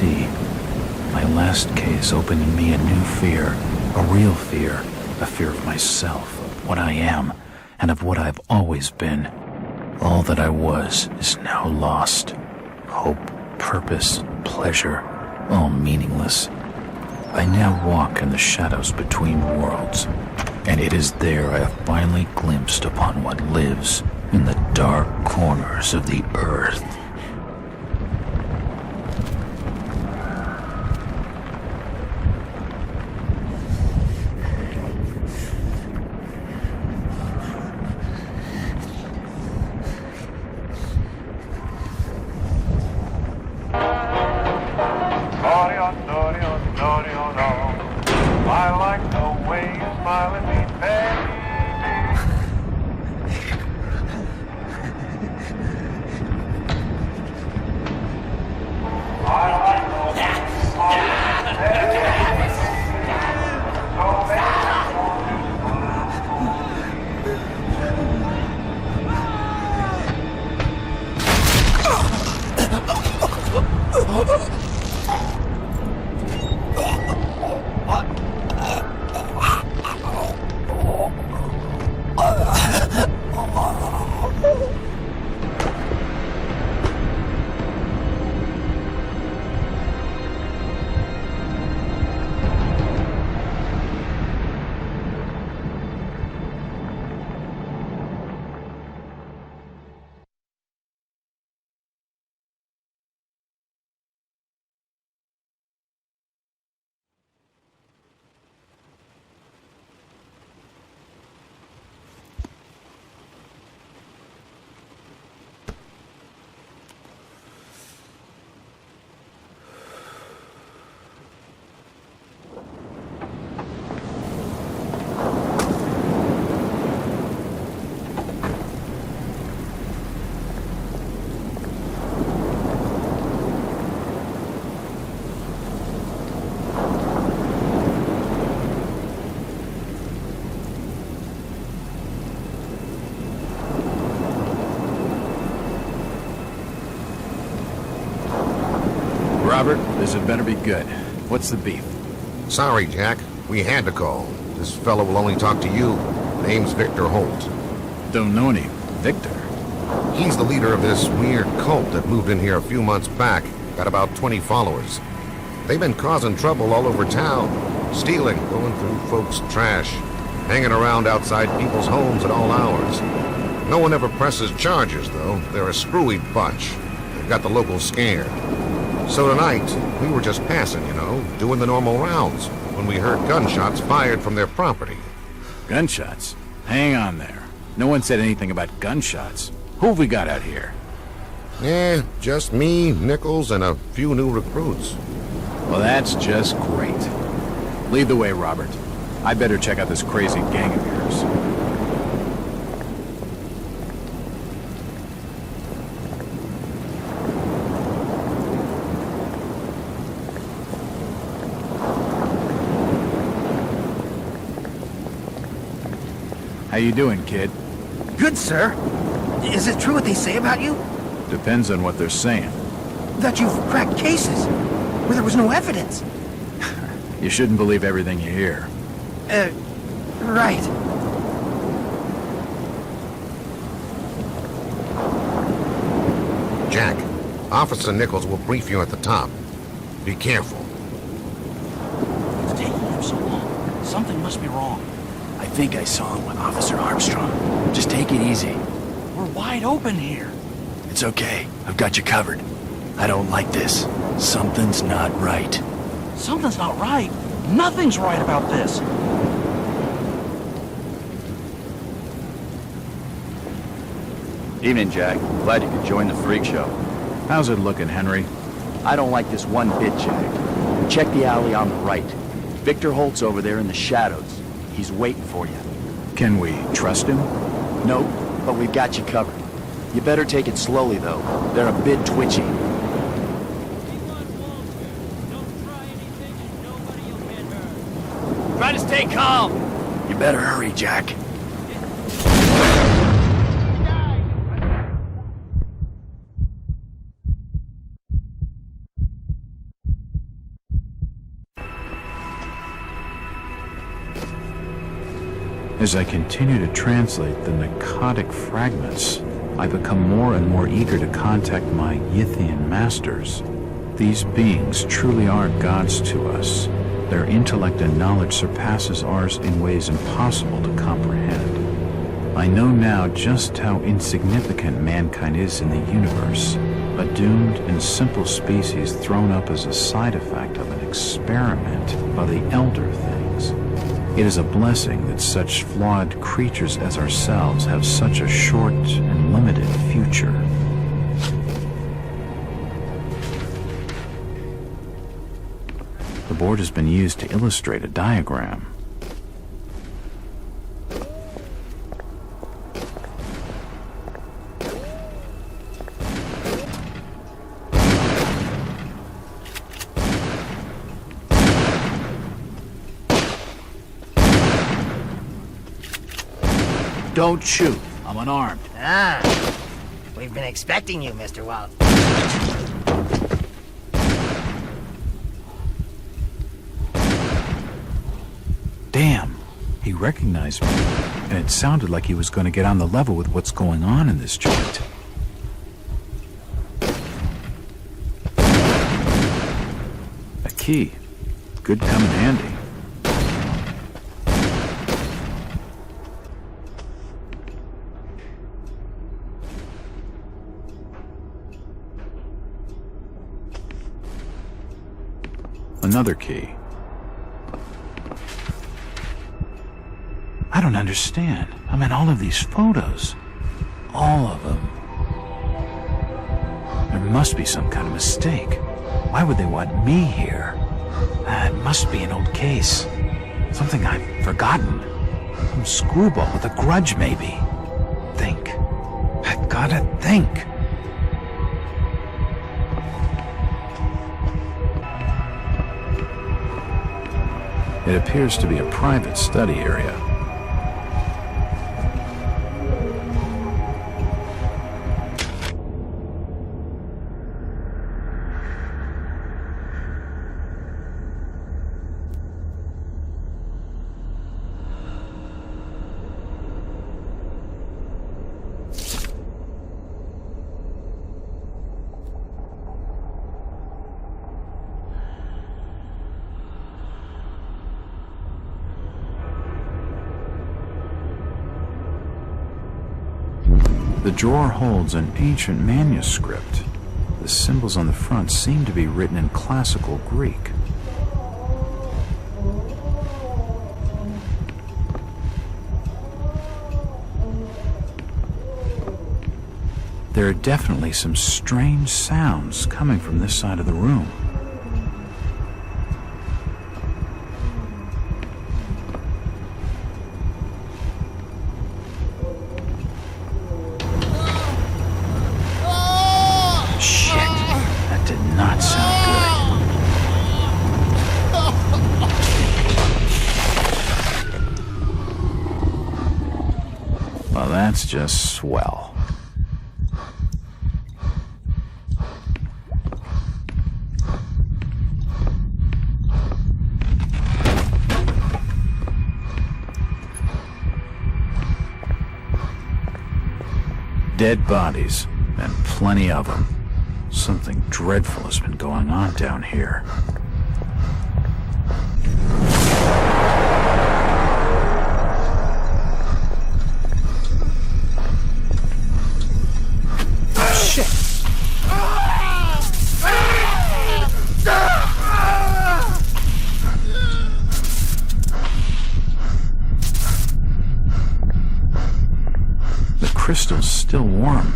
see. My last case opened in me a new fear, a real fear, a fear of myself, of what I am, and of what I've always been. All that I was is now lost. Hope, purpose, pleasure, all meaningless. I now walk in the shadows between worlds, and it is there I have finally glimpsed upon what lives in the dark corners of the earth. I like the way you smile at me, baby. I like the way you smile at me, baby. So baby. Robert, this had better be good. What's the beef? Sorry, Jack. We had to call. This fellow will only talk to you. Name's Victor Holt. Don't know any. Victor? He's the leader of this weird cult that moved in here a few months back. Got about 20 followers. They've been causing trouble all over town. Stealing, going through folks' trash, hanging around outside people's homes at all hours. No one ever presses charges, though. They're a screwy bunch. They've got the locals scared. So tonight, we were just passing, you know, doing the normal rounds, when we heard gunshots fired from their property. Gunshots? Hang on there. No one said anything about gunshots. Who have we got out here? Just me, Nichols, and a few new recruits. Well, that's just great. Lead the way, Robert. I better check out this crazy gang of yours. How you doing, kid? Good, sir. Is it true what they say about you? Depends on what they're saying. That you've cracked cases where there was no evidence. You shouldn't believe everything you hear. Right. Jack, Officer Nichols will brief you at the top. Be careful. It's taking him so long. Something must be wrong. I think I saw him with Officer Armstrong. Just take it easy. We're wide open here. It's okay. I've got you covered. I don't like this. Something's not right. Something's not right? Nothing's right about this. Evening, Jack. Glad you could join the freak show. How's it looking, Henry? I don't like this one bit, Jack. Check the alley on the right. Victor Holt's over there in the shadows. He's waiting for you. Can we trust him? Nope, but we've got you covered. You better take it slowly, though. They're a bit twitchy. Try to stay calm. You better hurry, Jack. As I continue to translate the narcotic fragments, I become more and more eager to contact my Yithian masters. These beings truly are gods to us. Their intellect and knowledge surpasses ours in ways impossible to comprehend. I know now just how insignificant mankind is in the universe, a doomed and simple species thrown up as a side effect of an experiment by the elder things. It is a blessing that such flawed creatures as ourselves have such a short and limited future. The board has been used to illustrate a diagram. Don't shoot. I'm unarmed. Ah, we've been expecting you, Mr. Walt. Damn, he recognized me, and it sounded like he was going to get on the level with what's going on in this joint. A key. Could come in handy. Another key. I don't understand. I mean, all of these photos. All of them. There must be some kind of mistake. Why would they want me here? It must be an old case. Something I've forgotten. Some screwball with a grudge, maybe. Think. I've gotta think. It appears to be a private study area. The drawer holds an ancient manuscript. The symbols on the front seem to be written in classical Greek. There are definitely some strange sounds coming from this side of the room. That's just swell. Dead bodies, and plenty of them. Something dreadful has been going on down here. Crystal's still warm.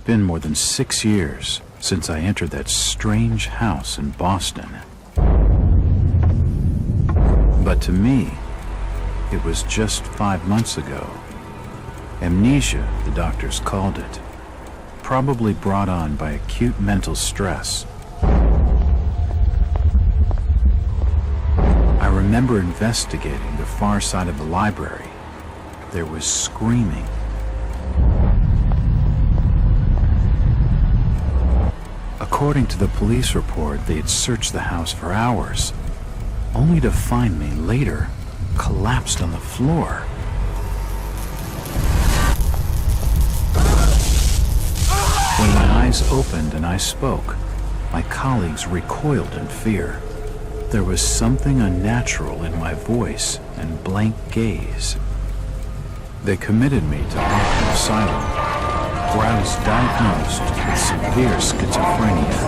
been more than 6 years since I entered that strange house in Boston. But to me, it was just 5 months ago. Amnesia, the doctors called it, probably brought on by acute mental stress. I remember investigating the far side of the library. There was screaming. According to the police report, they had searched the house for hours, only to find me later collapsed on the floor. When my eyes opened and I spoke, my colleagues recoiled in fear. There was something unnatural in my voice and blank gaze. They committed me to Arkham Asylum, where I was diagnosed with severe schizophrenia.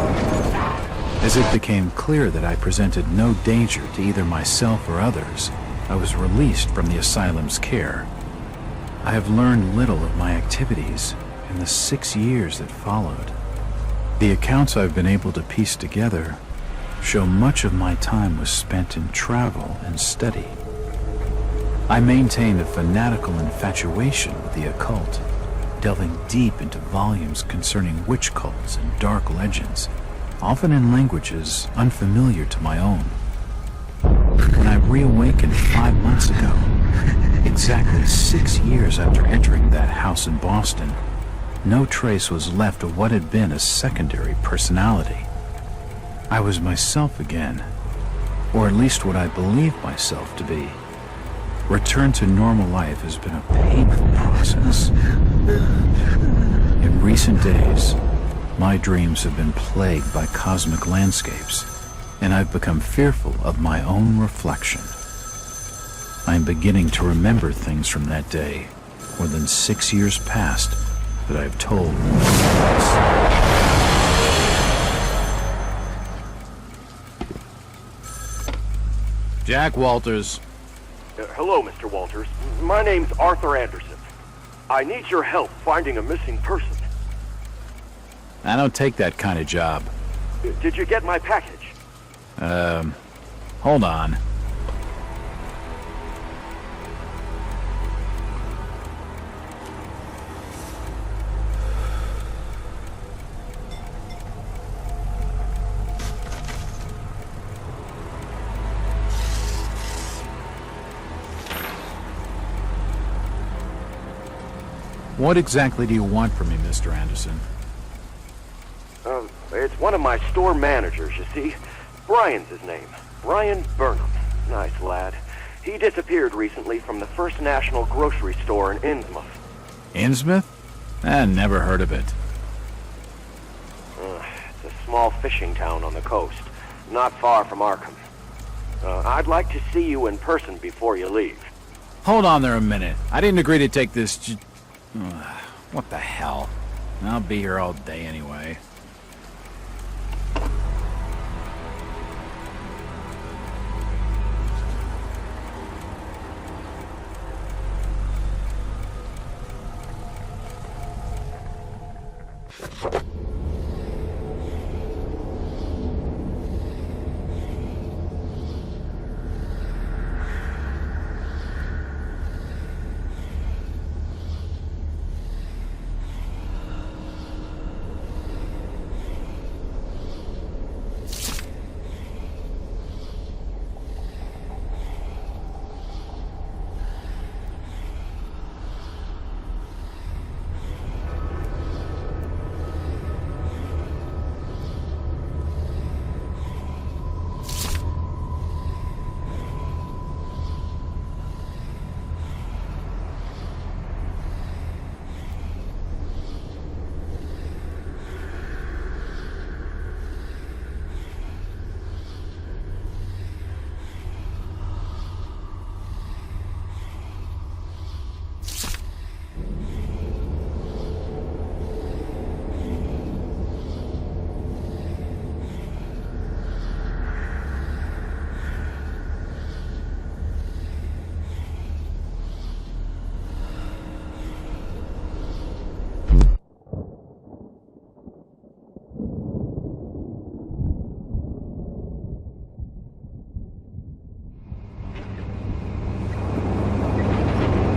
As it became clear that I presented no danger to either myself or others, I was released from the asylum's care. I have learned little of my activities in the 6 years that followed. The accounts I've been able to piece together show much of my time was spent in travel and study. I maintained a fanatical infatuation with the occult, delving deep into volumes concerning witch cults and dark legends, often in languages unfamiliar to my own. When I reawakened 5 months ago, exactly 6 years after entering that house in Boston, no trace was left of what had been a secondary personality. I was myself again, or at least what I believed myself to be. Return to normal life has been a painful process. In recent days, my dreams have been plagued by cosmic landscapes, and I've become fearful of my own reflection. I'm beginning to remember things from that day, more than 6 years past, that I've told no one else. Jack Walters. Hello, Mr. Walters. My name's Arthur Anderson. I need your help finding a missing person. I don't take that kind of job. Did you get my package? Hold on. What exactly do you want from me, Mr. Anderson? It's one of my store managers, you see. Brian's his name. Brian Burnham. Nice lad. He disappeared recently from the First National grocery store in Innsmouth. Innsmouth? Never heard of it. It's a small fishing town on the coast, not far from Arkham. I'd like to see you in person before you leave. Hold on there a minute. I didn't agree to take this what the hell? I'll be here all day anyway.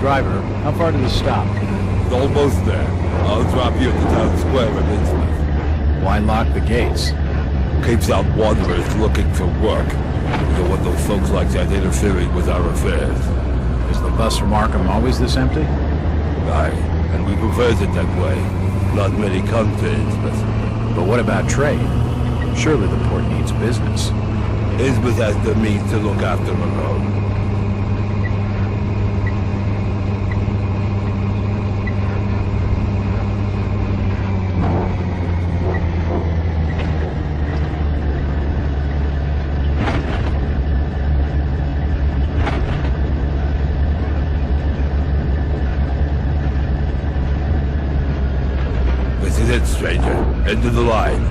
Driver, how far to the stop? It's almost there. I'll drop you at the town square in Innsmouth. Why lock the gates? Keeps out wanderers looking for work. We don't want those folks like that interfering with our affairs. Is the bus from Arkham always this empty? Aye, and we prefers it that way. Not many come to Innsmouth. But what about trade? Surely the port needs business. Innsmouth has the means to look after alone. This is it, stranger. End of the line.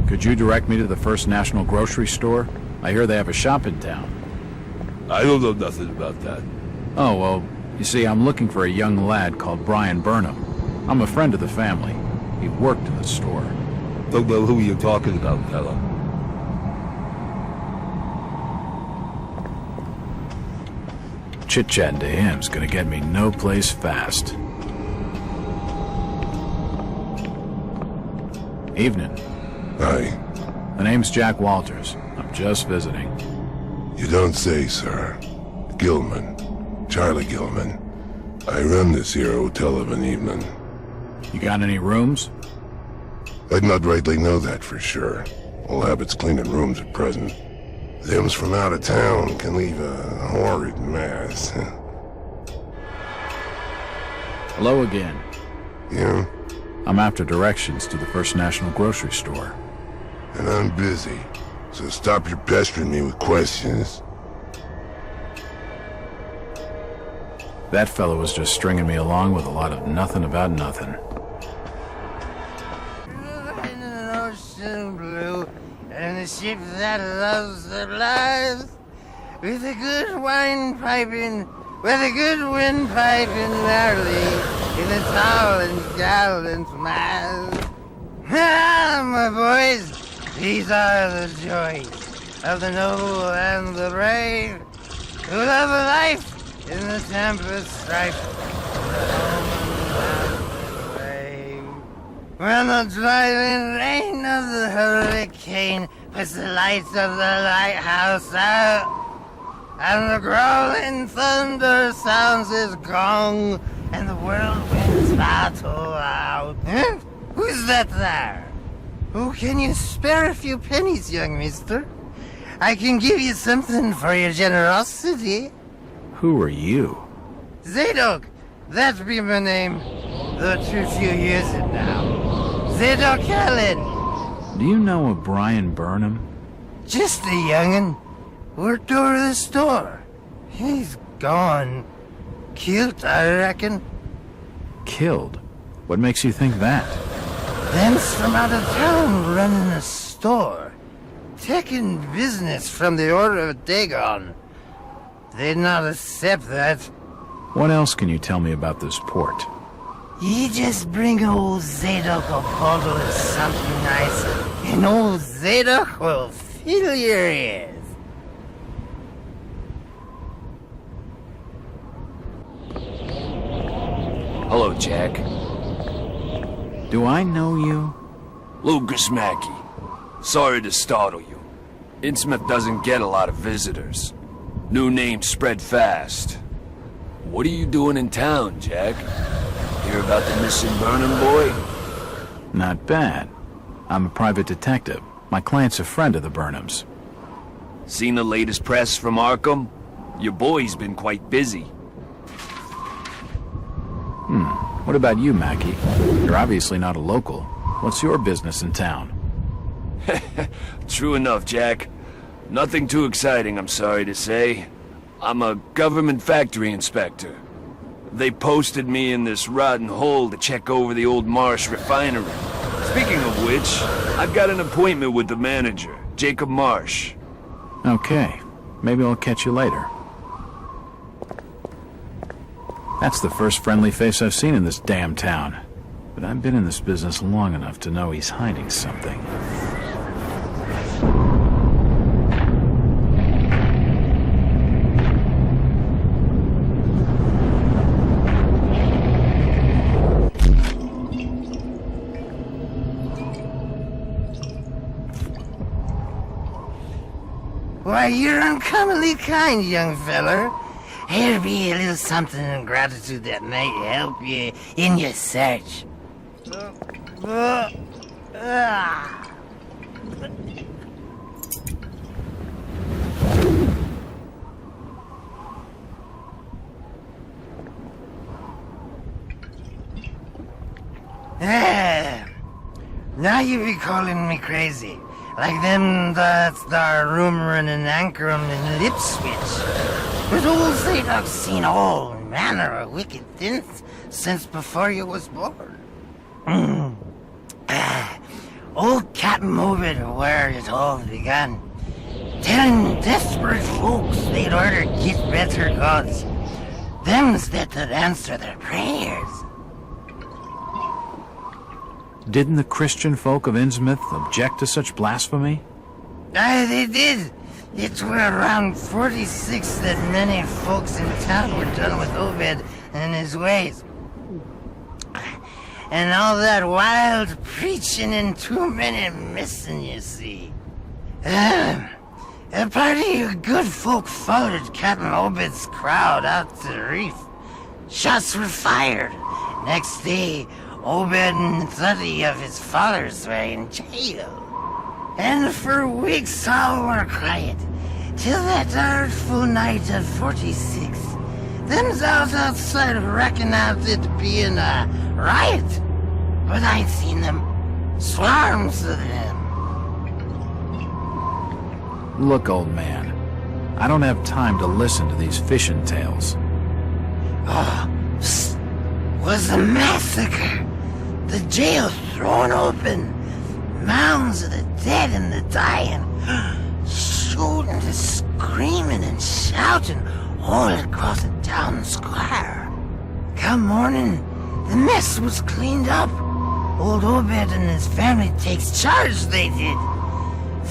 Could you direct me to the First National Grocery Store? I hear they have a shop in town. I don't know nothing about that. Oh, well, you see, I'm looking for a young lad called Brian Burnham. I'm a friend of the family. He worked in the store. Don't know who you're talking about, fella. Chit-chatting to him's gonna get me no place fast. Evening. Hi. The name's Jack Walters. I'm just visiting. You don't say, sir. Gilman. Charlie Gilman. I run this here hotel of an evening. You got any rooms? I'd not rightly know that for sure. All habits cleaning rooms at present. Them's from out of town can leave a horrid mess. Hello again. Yeah? I'm after directions to the First National Grocery Store. And I'm busy, so stop your pestering me with questions. That fellow was just stringing me along with a lot of nothing about nothing. In an ocean blue, and a ship that loves the lives, with a good wine piping, with a good wind piping merrily, in a tall and gallant mast. Ah, my boys! These are the joys of the noble and the brave, who love life in the tempest strife, when the driving rain of the hurricane puts the lights of the lighthouse out, and the growling thunder sounds his gong, and the whirlwinds battle out. Huh? Who's that there? Oh, can you spare a few pennies, young mister? I can give you something for your generosity. Who are you? Zadok, that be my name, though too few years it now. Zadok Allen. Do you know a Brian Burnham? Just a young'un. Worked over the store. He's gone. Killed, I reckon. Killed? What makes you think that? Them's from out of town running a store. Taking business from the Order of Dagon. They'd not accept that. What else can you tell me about this port? You just bring old Zadok a bottle of something nice, and old Zadok will fill your ears. Hello, Jack. Do I know you? Lucas Mackey. Sorry to startle you. Innsmouth doesn't get a lot of visitors. New names spread fast. What are you doing in town, Jack? Hear about the missing Burnham boy? Not bad. I'm a private detective. My client's a friend of the Burnhams. Seen the latest press from Arkham? Your boy's been quite busy. What about you, Mackey? You're obviously not a local. What's your business in town? True enough, Jack. Nothing too exciting, I'm sorry to say. I'm a government factory inspector. They posted me in this rotten hole to check over the old Marsh refinery. Speaking of which, I've got an appointment with the manager, Jacob Marsh. Okay. Maybe I'll catch you later. That's the first friendly face I've seen in this damn town. But I've been in this business long enough to know he's hiding something. Why, you're uncommonly kind, young feller. Here'll be a little something in gratitude that might help you in your search. Now you be calling me crazy. Like them that's there rumoring and anchoring in Lipswich. But old St. I've seen all manner of wicked things since before you was born. Old Captain Obed where it all began. Telling desperate folks they'd order get better gods. Them's that'd answer their prayers. Didn't the Christian folk of Innsmouth object to such blasphemy? Aye, they did. It were around 46 that many folks in town were done with Obed and his ways. And all that wild preaching and too many missing, you see. A party of good folk followed Captain Obed's crowd out to the reef. Shots were fired. Next day, Obed and 30 of his followers were in jail. And for weeks all were quiet, till that artful night of 46. Them's out outside reckoned out it being a riot. But I'd seen them, swarms of them. Look, old man, I don't have time to listen to these fishing tales. Oh, was a massacre. The jail thrown open. Mounds of the dead and the dying. Shooting and screaming and shouting all across the town square. Come morning, the mess was cleaned up. Old Obed and his family takes charge, they did.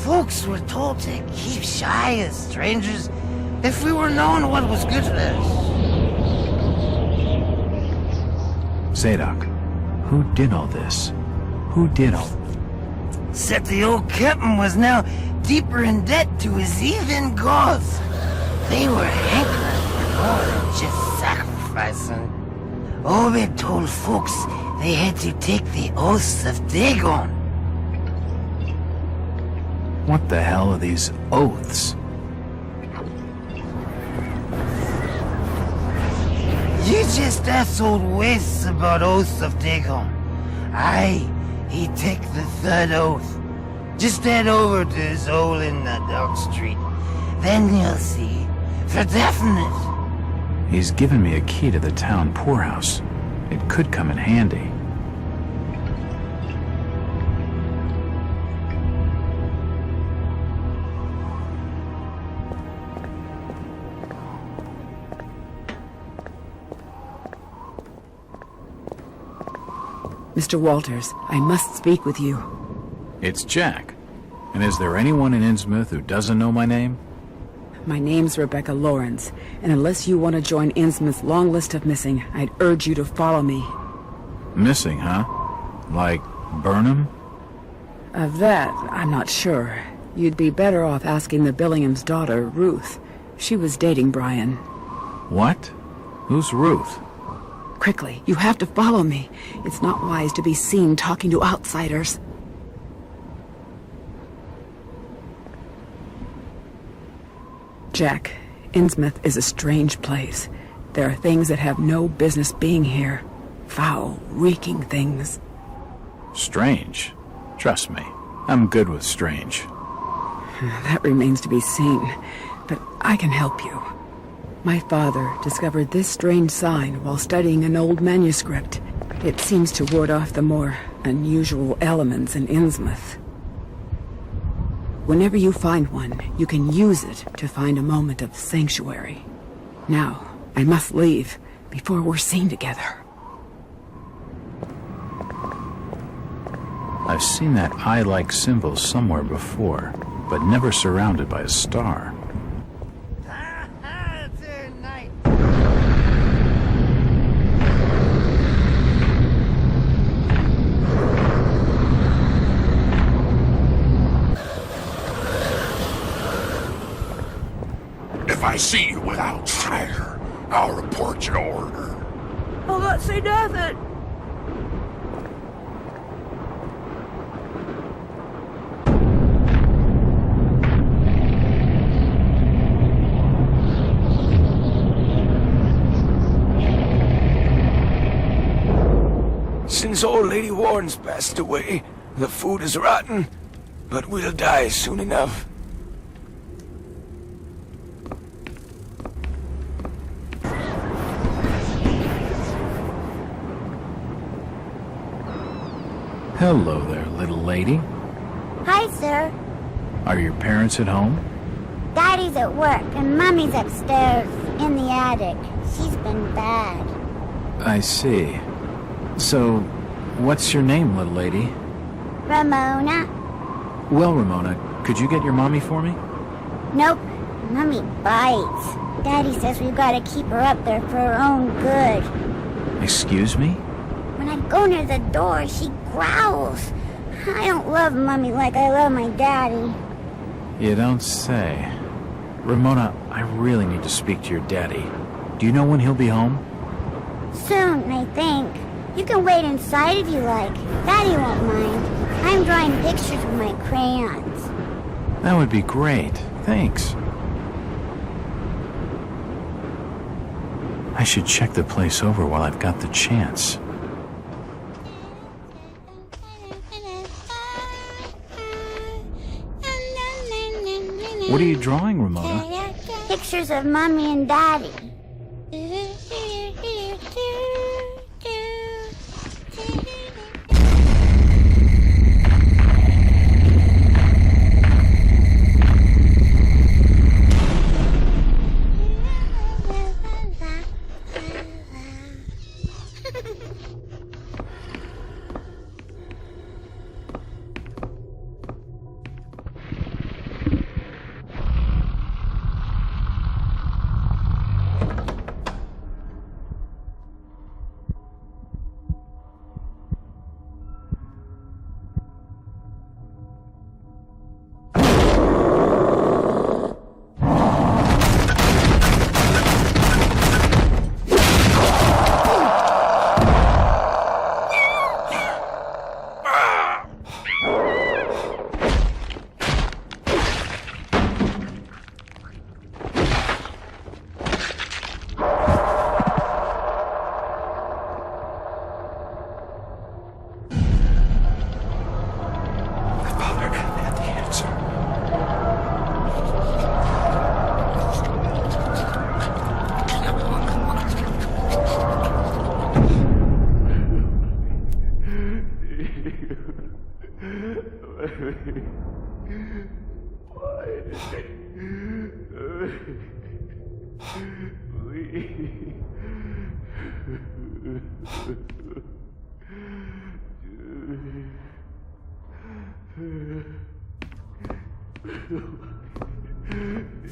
Folks were told to keep shy of strangers if we were knowing what was good for us. Zadok, who did all this? Who did all... Except the old captain was now deeper in debt to his heathen gods. They were hankering for more than just sacrificing. Obed told folks they had to take the oaths of Dagon. What the hell are these oaths? You just asked old Wes about oaths of Dagon. Aye, he take the third oath. Just head over to his hole in the Dog Street. Then you'll see, for definite. He's given me a key to the town poorhouse. It could come in handy. Mr. Walters, I must speak with you. It's Jack. And is there anyone in Innsmouth who doesn't know my name? My name's Rebecca Lawrence, and unless you want to join Innsmouth's long list of missing, I'd urge you to follow me. Missing, huh? Like Burnham? Of that, I'm not sure. You'd be better off asking the Billingham's daughter, Ruth. She was dating Brian. What? Who's Ruth? Quickly, you have to follow me. It's not wise to be seen talking to outsiders. Jack, Innsmouth is a strange place. There are things that have no business being here. Foul, reeking things. Strange? Trust me, I'm good with strange. That remains to be seen, but I can help you. My father discovered this strange sign while studying an old manuscript. It seems to ward off the more unusual elements in Innsmouth. Whenever you find one, you can use it to find a moment of sanctuary. Now, I must leave before we're seen together. I've seen that eye-like symbol somewhere before, but never surrounded by a star. If I see you without fire, I'll report your order. I'll not say nothing. Since old Lady Warren's passed away, the food is rotten, but we'll die soon enough. Hello there, little lady. Hi, sir. Are your parents at home? Daddy's at work, and Mummy's upstairs, in the attic. She's been bad. I see. So, what's your name, little lady? Ramona? Well, Ramona, could you get your mommy for me? Nope. Mummy bites. Daddy says we've got to keep her up there for her own good. Excuse me? When I go near the door, she growls. I don't love Mummy like I love my daddy. You don't say. Ramona, I really need to speak to your daddy. Do you know when he'll be home? Soon, I think. You can wait inside if you like. Daddy won't mind. I'm drawing pictures with my crayons. That would be great. Thanks. I should check the place over while I've got the chance. What are you drawing, Ramona? Pictures of Mommy and Daddy.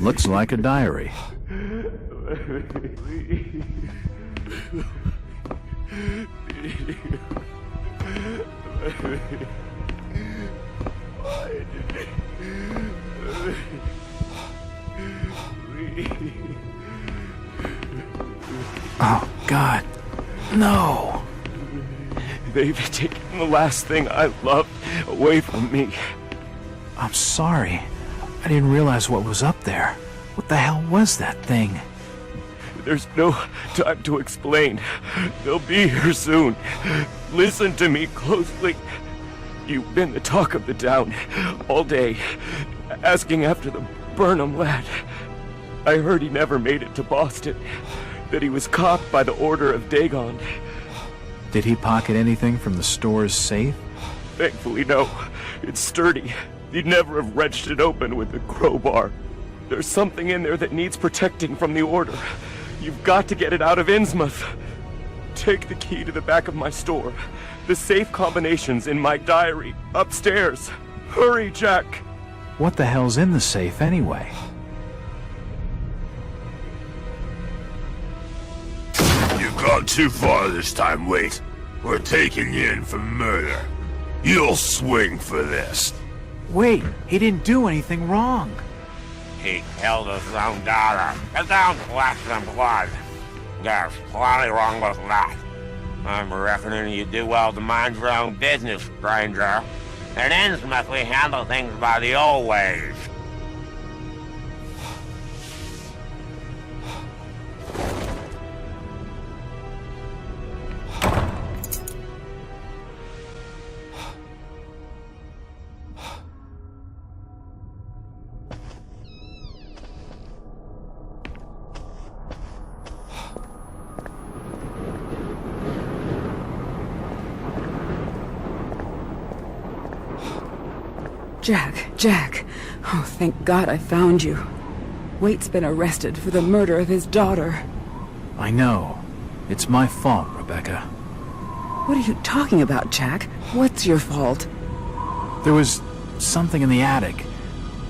Looks like a diary. Oh, God. No. They've taken the last thing I loved away from me. I'm sorry. I didn't realize what was up there. What the hell was that thing? There's no time to explain. They'll be here soon. Listen to me closely. You've been the talk of the town all day, asking after the Burnham lad. I heard he never made it to Boston, that he was caught by the order of Dagon. Did he pocket anything from the store's safe? Thankfully, no. It's sturdy. He'd never have wrenched it open with a crowbar. There's something in there that needs protecting from the order. You've got to get it out of Innsmouth. Take the key to the back of my store. The safe combination's in my diary, upstairs. Hurry, Jack! What the hell's in the safe anyway? You've gone too far this time, Wait. We're taking you in for murder. You'll swing for this. Wait, he didn't do anything wrong. He killed his own daughter. It don't flesh and blood. There's plenty wrong with that. I'm reckoning you do well to mind your own business, stranger. In Innsmouth, we handle things by the old ways. Jack. Oh, thank God I found you. Waite's been arrested for the murder of his daughter. I know. It's my fault, Rebecca. What are you talking about, Jack? What's your fault? There was something in the attic.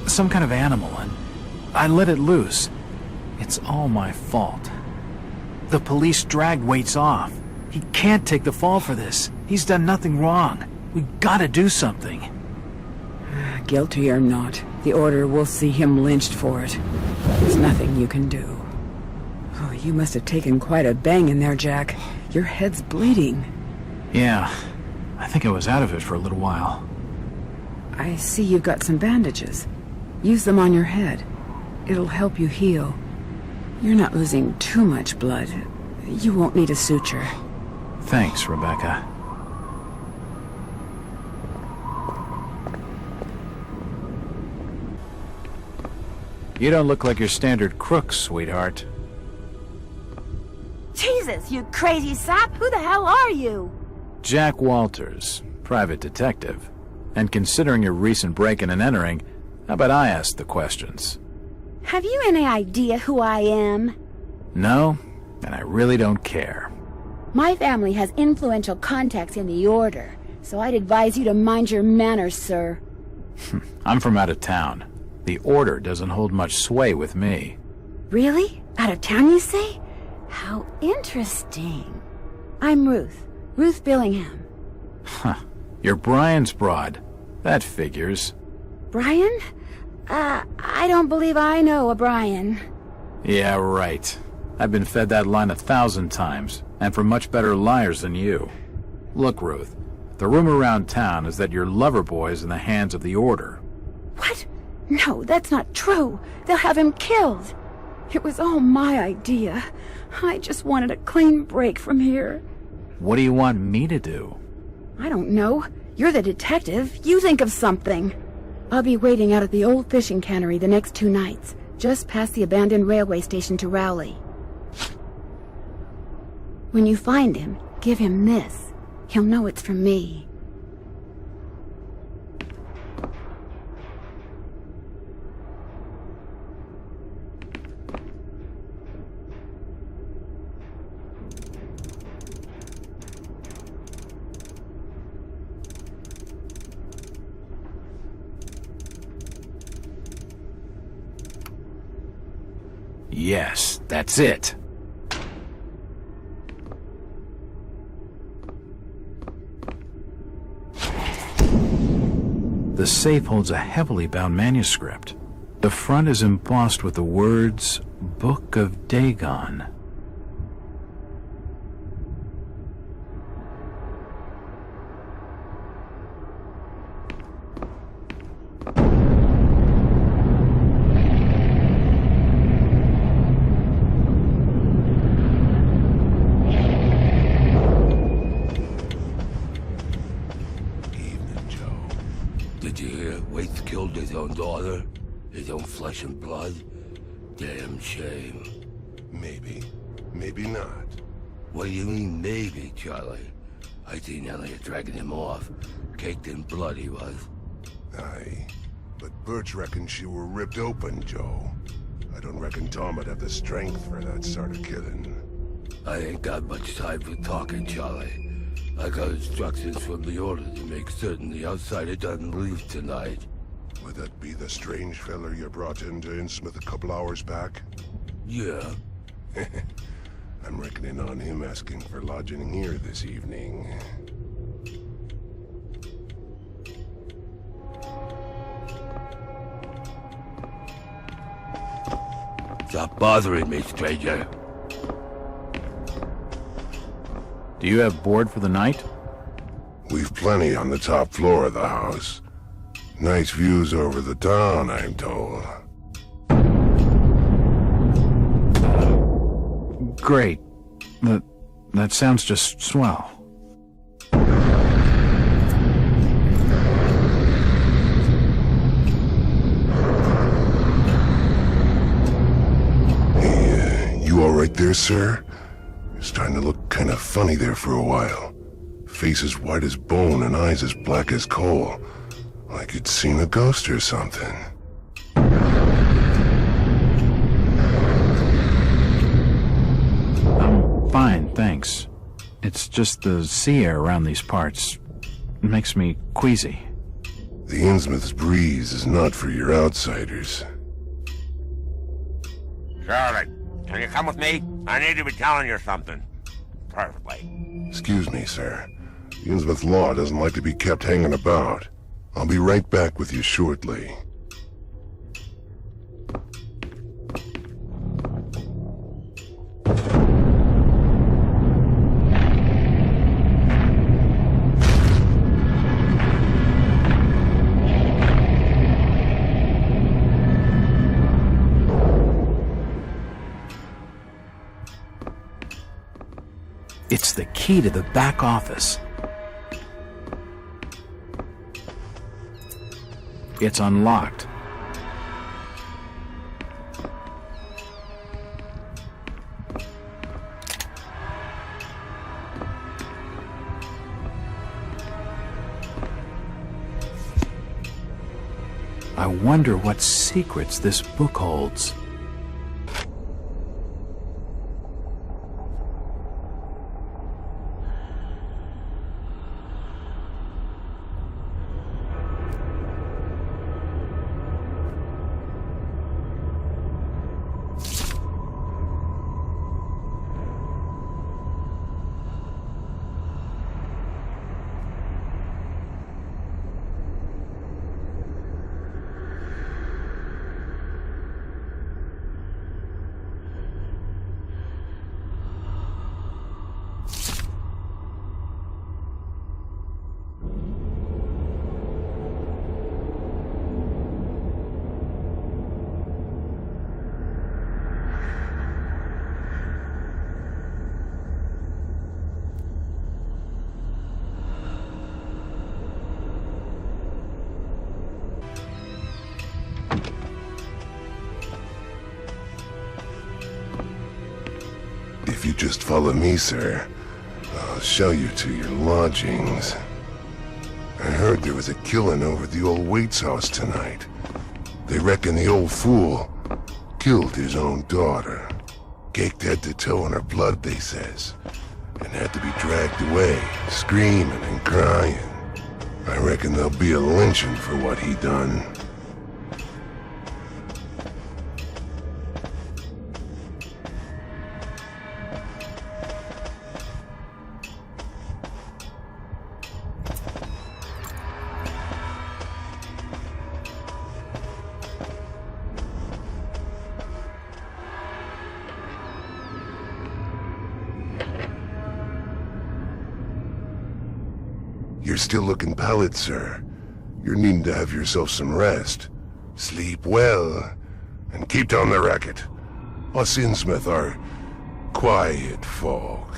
Some kind of animal, and I let it loose. It's all my fault. The police dragged Waits off. He can't take the fall for this. He's done nothing wrong. We gotta do something. Guilty or not, the order will see him lynched for it. There's nothing you can do. Oh, you must have taken quite a bang in there, Jack. Your head's bleeding. Yeah, I think I was out of it for a little while. I see you've got some bandages. Use them on your head. It'll help you heal. You're not losing too much blood. You won't need a suture. Thanks, Rebecca. You don't look like your standard crook, sweetheart. Jesus, you crazy sap! Who the hell are you? Jack Walters, private detective. And considering your recent break-in and entering, how about I ask the questions? Have you any idea who I am? No, and I really don't care. My family has influential contacts in the Order, so I'd advise you to mind your manners, sir. I'm from out of town. The Order doesn't hold much sway with me. Really? Out of town, you say? How interesting. I'm Ruth Billingham. Huh. You're Brian's broad. That figures. Brian? I don't believe I know a Brian. Yeah, right. I've been fed that line 1,000 times, and from much better liars than you. Look, Ruth, the rumor around town is that your lover boy's in the hands of the Order. What? No, that's not true. They'll have him killed. It was all my idea. I just wanted a clean break from here. What do you want me to do? I don't know. You're the detective. You think of something. I'll be waiting out at the old fishing cannery the next 2 nights, just past the abandoned railway station to Rowley. When you find him, give him this. He'll know it's from me. Yes, that's it. The safe holds a heavily bound manuscript. The front is embossed with the words, Book of Dagon. Did you hear? Waits killed his own daughter, his own flesh and blood. damn shame. Maybe. Maybe not. What do you mean, maybe, Charlie? I seen Elliot dragging him off. Caked in blood he was. Aye. But Birch reckons she were ripped open, Joe. I don't reckon Tom would have the strength for that sort of killing. I ain't got much time for talking, Charlie. I got instructions from the order to make certain the outsider doesn't leave tonight. Would that be the strange feller you brought into Innsmouth a couple hours back? Yeah. I'm reckoning on him asking for lodging here this evening. Stop bothering me, stranger. Do you have board for the night? We've plenty on the top floor of the house. Nice views over the town, I'm told. Great. That sounds just swell. Hey, you all right there, sir? You're starting to look kind of funny there for a while. Face as white as bone and eyes as black as coal. Like you'd seen a ghost or something. I'm fine, thanks. It's just the sea air around these parts. It makes me queasy. The Innsmouth's breeze is not for your outsiders. Charlie, can you come with me? I need to be telling you something. Perfectly. Excuse me, sir. The Innsmouth law doesn't like to be kept hanging about. I'll be right back with you shortly. It's the key to the back office. It's unlocked. I wonder what secrets this book holds. If you just follow me, sir, I'll show you to your lodgings. I heard there was a killing over at the old Waits house tonight. They reckon the old fool killed his own daughter. Caked head to toe in her blood, they says, and had to be dragged away, screaming and crying. I reckon there'll be a lynching for what he done. You're still looking pallid, sir. You're needing to have yourself some rest. Sleep well, and keep down the racket. Us Innsmouth are quiet folk.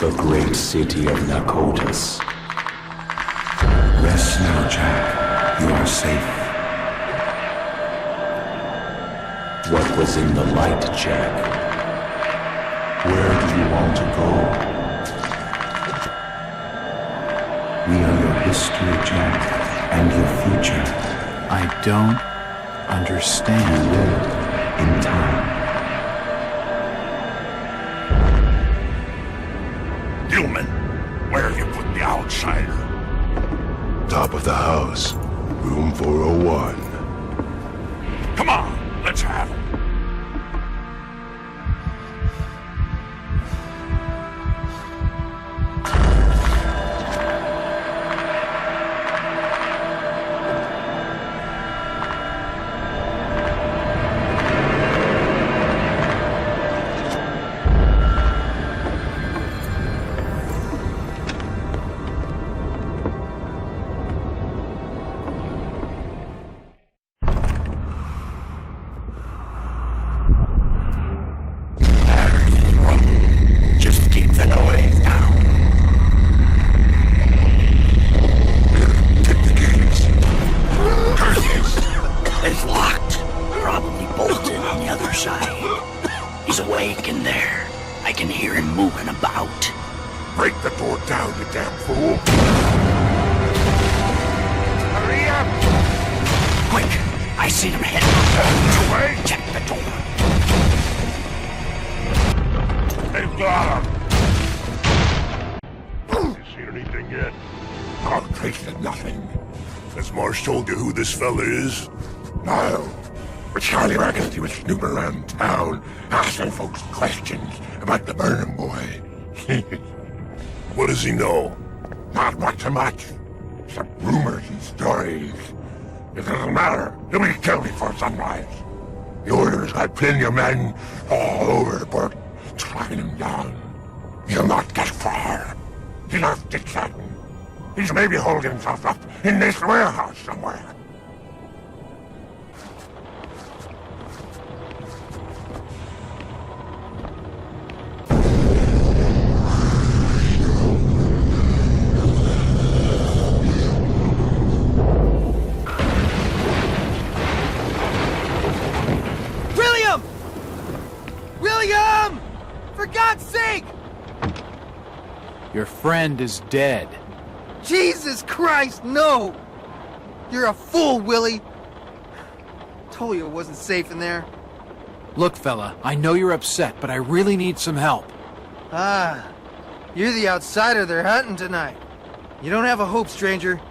the great city of Nakotas. Rest now, Jack. You are safe. What was in the light, Jack? Where do you want to go? We are your history, Jack, and your future. I don't understand. You will, in time. Human, where have you put the outsider? Top of the house, room 401. Come on, let's have him. This fella is? No. But Charlie reckons he was snooping around town, asking folks questions about the Burnham boy. What does he know? Not much. Some rumors and stories. It doesn't matter. He'll be killed before sunrise. The Order's got plenty of men all over the port tracking him down. He'll not get far. He's off to chatting. He's maybe holding himself up in this warehouse somewhere. Your friend is dead. Jesus Christ, no! You're a fool, Willie! Told you it wasn't safe in there. Look, fella, I know you're upset, but I really need some help. Ah, you're the outsider they're hunting tonight. You don't have a hope, stranger.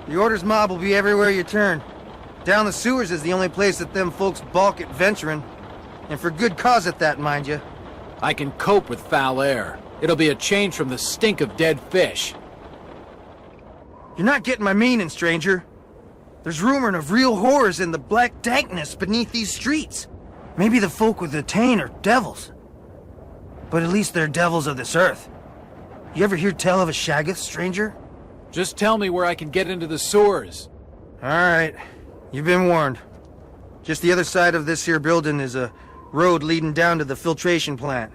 The Order's mob will be everywhere you turn. Down the sewers is the only place that them folks balk at venturing. And for good cause at that, mind you. I can cope with foul air. It'll be a change from the stink of dead fish. You're not getting my meaning, stranger. There's rumoring of real horrors in the black dankness beneath these streets. Maybe the folk with the Tain are devils. But at least they're devils of this earth. You ever hear tell of a Shaggoth, stranger? Just tell me where I can get into the sewers. Alright, you've been warned. Just the other side of this here building is a road leading down to the filtration plant.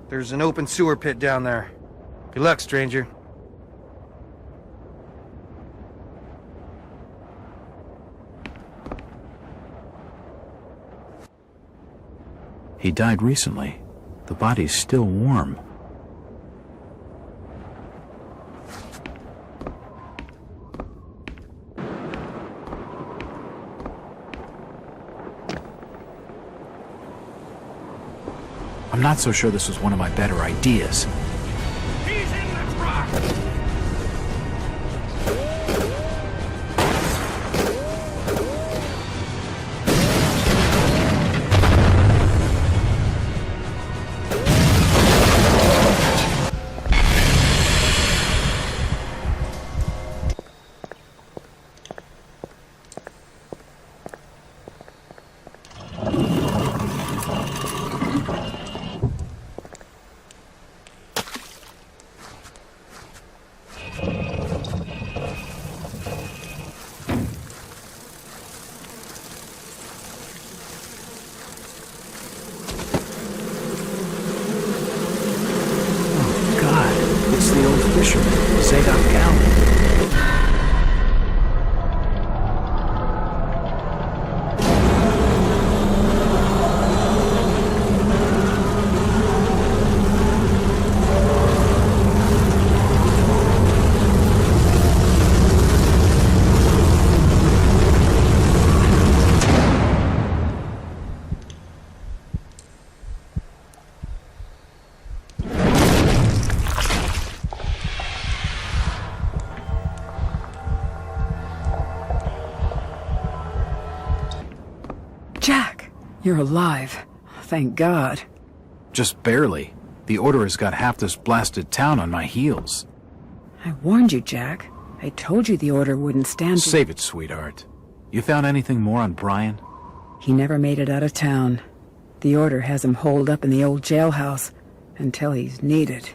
There's an open sewer pit down there. Good luck, stranger. He died recently. The body's still warm. I'm not so sure this was one of my better ideas. He's in the truck! fisherman. C'est that count? You're alive. Thank God. Just barely. The Order has got half this blasted town on my heels. I warned you, Jack. I told you the Order wouldn't stand to— Save it, sweetheart. You found anything more on Brian? He never made it out of town. The Order has him holed up in the old jailhouse until he's needed.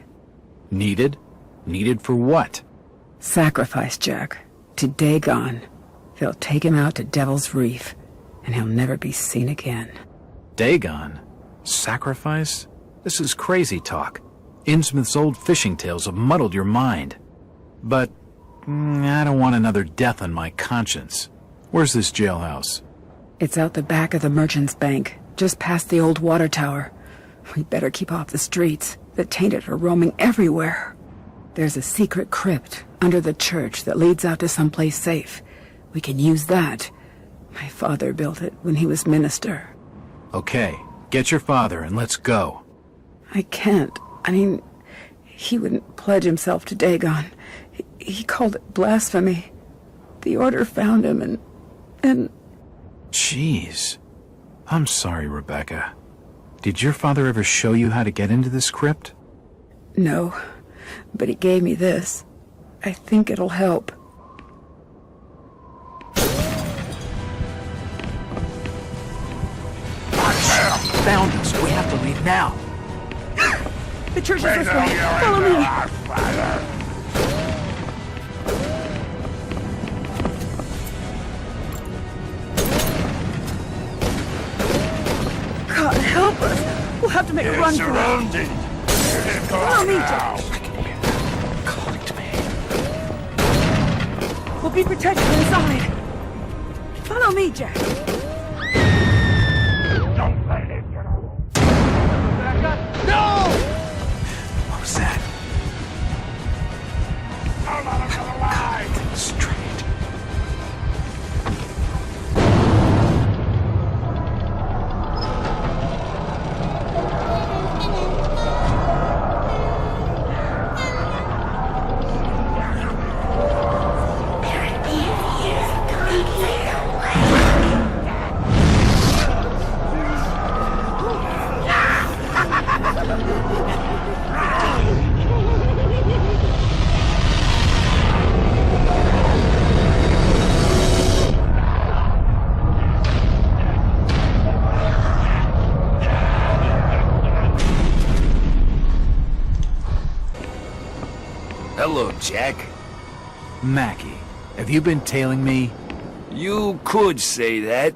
Needed? Needed for what? Sacrifice, Jack. To Dagon. They'll take him out to Devil's Reef, and he'll never be seen again. Dagon? Sacrifice? This is crazy talk. Innsmouth's old fishing tales have muddled your mind. But I don't want another death on my conscience. Where's this jailhouse? It's out the back of the Merchant's Bank, just past the old water tower. We better keep off the streets. The tainted are roaming everywhere. There's a secret crypt under the church that leads out to someplace safe. We can use that. My father built it when he was minister. Okay, get your father and let's go. I can't. I mean, he wouldn't pledge himself to Dagon. He called it blasphemy. The Order found him and... Jeez. I'm sorry, Rebecca. Did your father ever show you how to get into this crypt? No, but he gave me this. I think it'll help. Found us. We have to leave now. The church is this way. Follow me. God help us. We'll have to make a run for it. Follow me, Jack. Collect me. We'll be protected inside. Follow me, Jack. No! What was that? God, straight. Hello, Jack. Mackie, have you been tailing me? You could say that.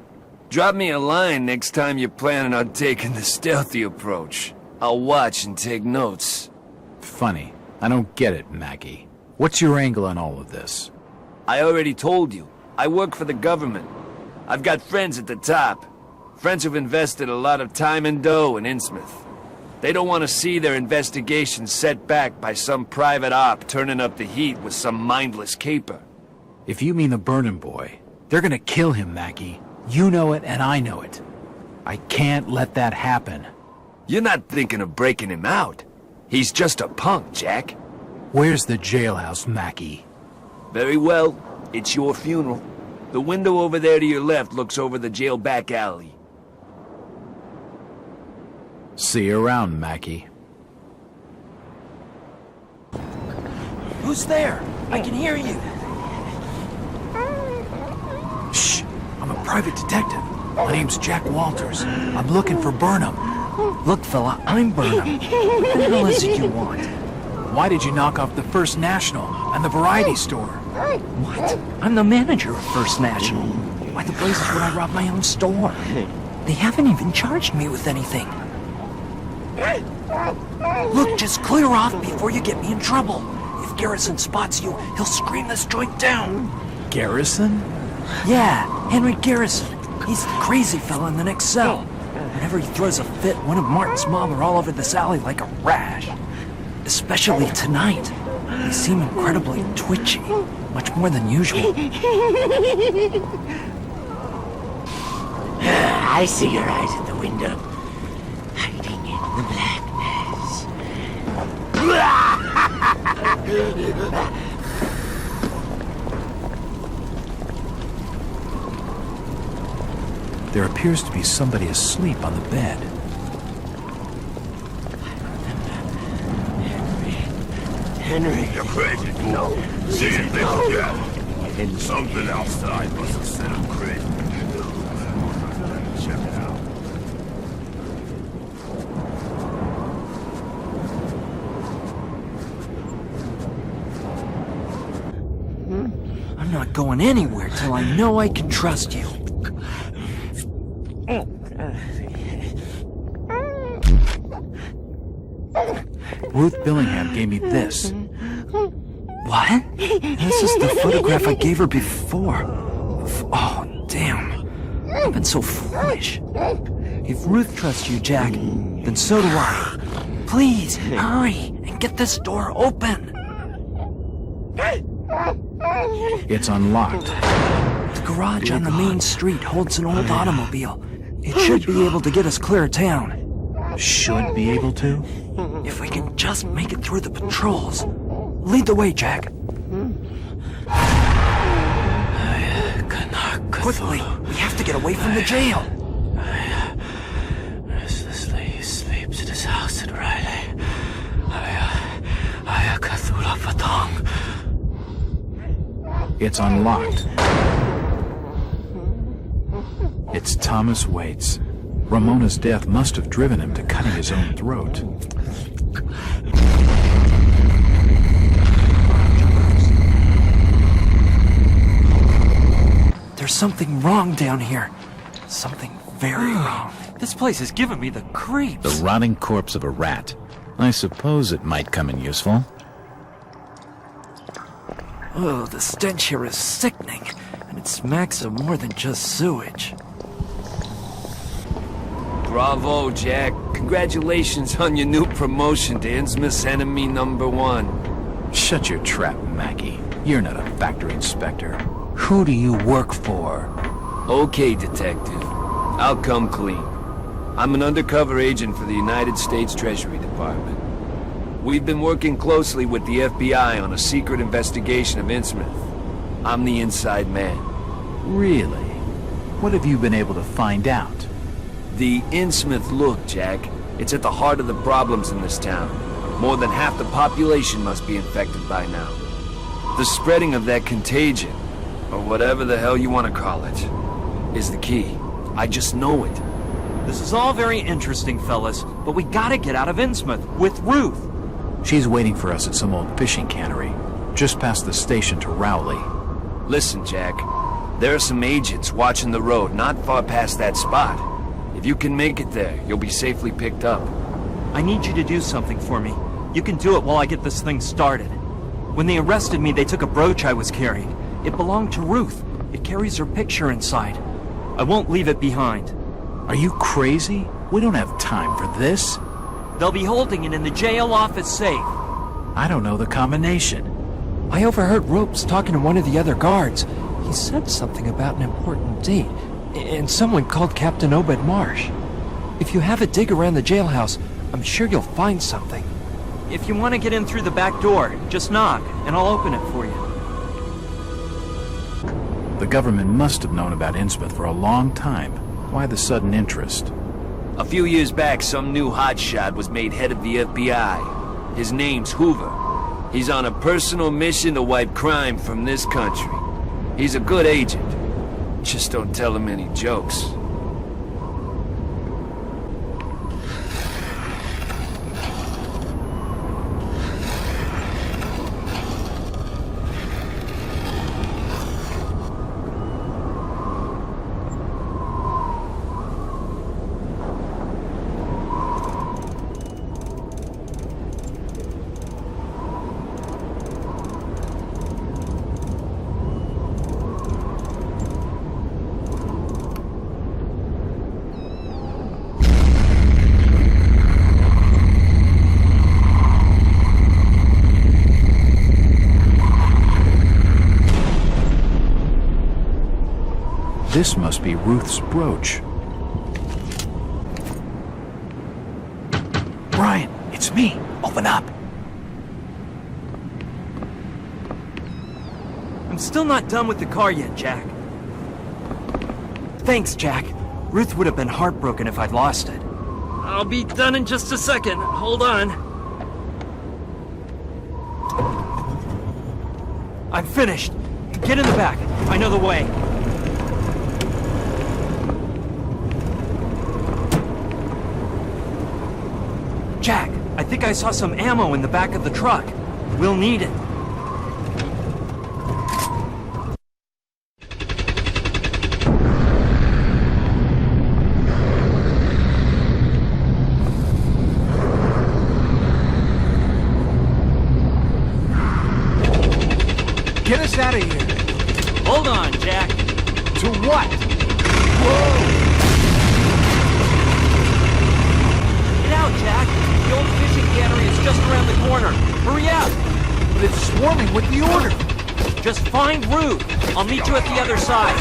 Drop me a line next time you're planning on taking the stealthy approach. I'll watch and take notes. Funny. I don't get it, Mackie. What's your angle on all of this? I already told you. I work for the government. I've got friends at the top. Friends who've invested a lot of time and dough in Innsmouth. They don't want to see their investigation set back by some private op turning up the heat with some mindless caper. If you mean the Burnham boy, they're gonna kill him, Mackie. You know it and I know it. I can't let that happen. You're not thinking of breaking him out. He's just a punk, Jack. Where's the jailhouse, Mackie? Very well. It's your funeral. The window over there to your left looks over the jail back alley. See you around, Mackie. Who's there? I can hear you. Shh! I'm a private detective. My name's Jack Walters. I'm looking for Burnham. Look, fella, I'm Burnham. What the hell is it you want? Why did you knock off the First National and the variety store? What? I'm the manager of First National. Why, the place is where I robbed my own store. They haven't even charged me with anything. Look, just clear off before you get me in trouble. If Garrison spots you, he'll scream this joint down. Garrison? Yeah, Henry Garrison. He's the crazy fella in the next cell. Whenever he throws a fit, one of Martin's mob are all over this alley like a rash. Especially tonight. They seem incredibly twitchy, much more than usual. I see your eyes at the window, hiding in the blackness. There appears to be somebody asleep on the bed. Henry. You're crazy, fool. No. See if they forget. Something outside must have set him crazy. Check it out. I'm not going anywhere till I know I can trust you. Ruth Billingham gave me this. What? This is the photograph I gave her before. Oh, damn. I've been so foolish. If Ruth trusts you, Jack, then so do I. Please, hurry and get this door open. It's unlocked. The garage on the main street holds an old automobile. It should be able to get us clear of town. Should be able to? If we can just make it through the patrols. Lead the way, Jack. Quickly, we have to get away from the jail. Restlessly sleeps in his house in Riley. Cthulhu Fatong. It's unlocked. It's Thomas Waits. Ramona's death must have driven him to cutting his own throat. There's something wrong down here. Something very wrong. This place is giving me the creeps. The rotting corpse of a rat. I suppose it might come in useful. Oh, the stench here is sickening, and it smacks of more than just sewage. Bravo, Jack. Congratulations on your new promotion to Innsmouth's enemy #1. Shut your trap, Mackie. You're not a factory inspector. Who do you work for? Okay, detective. I'll come clean. I'm an undercover agent for the United States Treasury Department. We've been working closely with the FBI on a secret investigation of Innsmouth. I'm the inside man. Really? What have you been able to find out? The Innsmouth look, Jack. It's at the heart of the problems in this town. More than half the population must be infected by now. The spreading of that contagion, or whatever the hell you want to call it, is the key. I just know it. This is all very interesting, fellas, but we gotta get out of Innsmouth with Ruth. She's waiting for us at some old fishing cannery, just past the station to Rowley. Listen, Jack. There are some agents watching the road not far past that spot. If you can make it there, you'll be safely picked up. I need you to do something for me. You can do it while I get this thing started. When they arrested me, they took a brooch I was carrying. It belonged to Ruth. It carries her picture inside. I won't leave it behind. Are you crazy? We don't have time for this. They'll be holding it in the jail office safe. I don't know the combination. I overheard Ropes talking to one of the other guards. He said something about an important date, and someone called Captain Obed Marsh. If you have a dig around the jailhouse, I'm sure you'll find something. If you want to get in through the back door, just knock, and I'll open it for you. The government must have known about Innsmouth for a long time. Why the sudden interest? A few years back, some new hotshot was made head of the FBI. His name's Hoover. He's on a personal mission to wipe crime from this country. He's a good agent. Just don't tell him any jokes. This must be Ruth's brooch. Brian, it's me. Open up. I'm still not done with the car yet, Jack. Thanks, Jack. Ruth would have been heartbroken if I'd lost it. I'll be done in just a second. Hold on. I'm finished. Get in the back. I know the way. Jack, I think I saw some ammo in the back of the truck. We'll need it. Get us out of here. Hold on, Jack. To what? Whoa! Get out, Jack. The old fishing cannery is just around the corner. Hurry up. But it's swarming with the order. Just find Ruth. I'll meet you at the other side.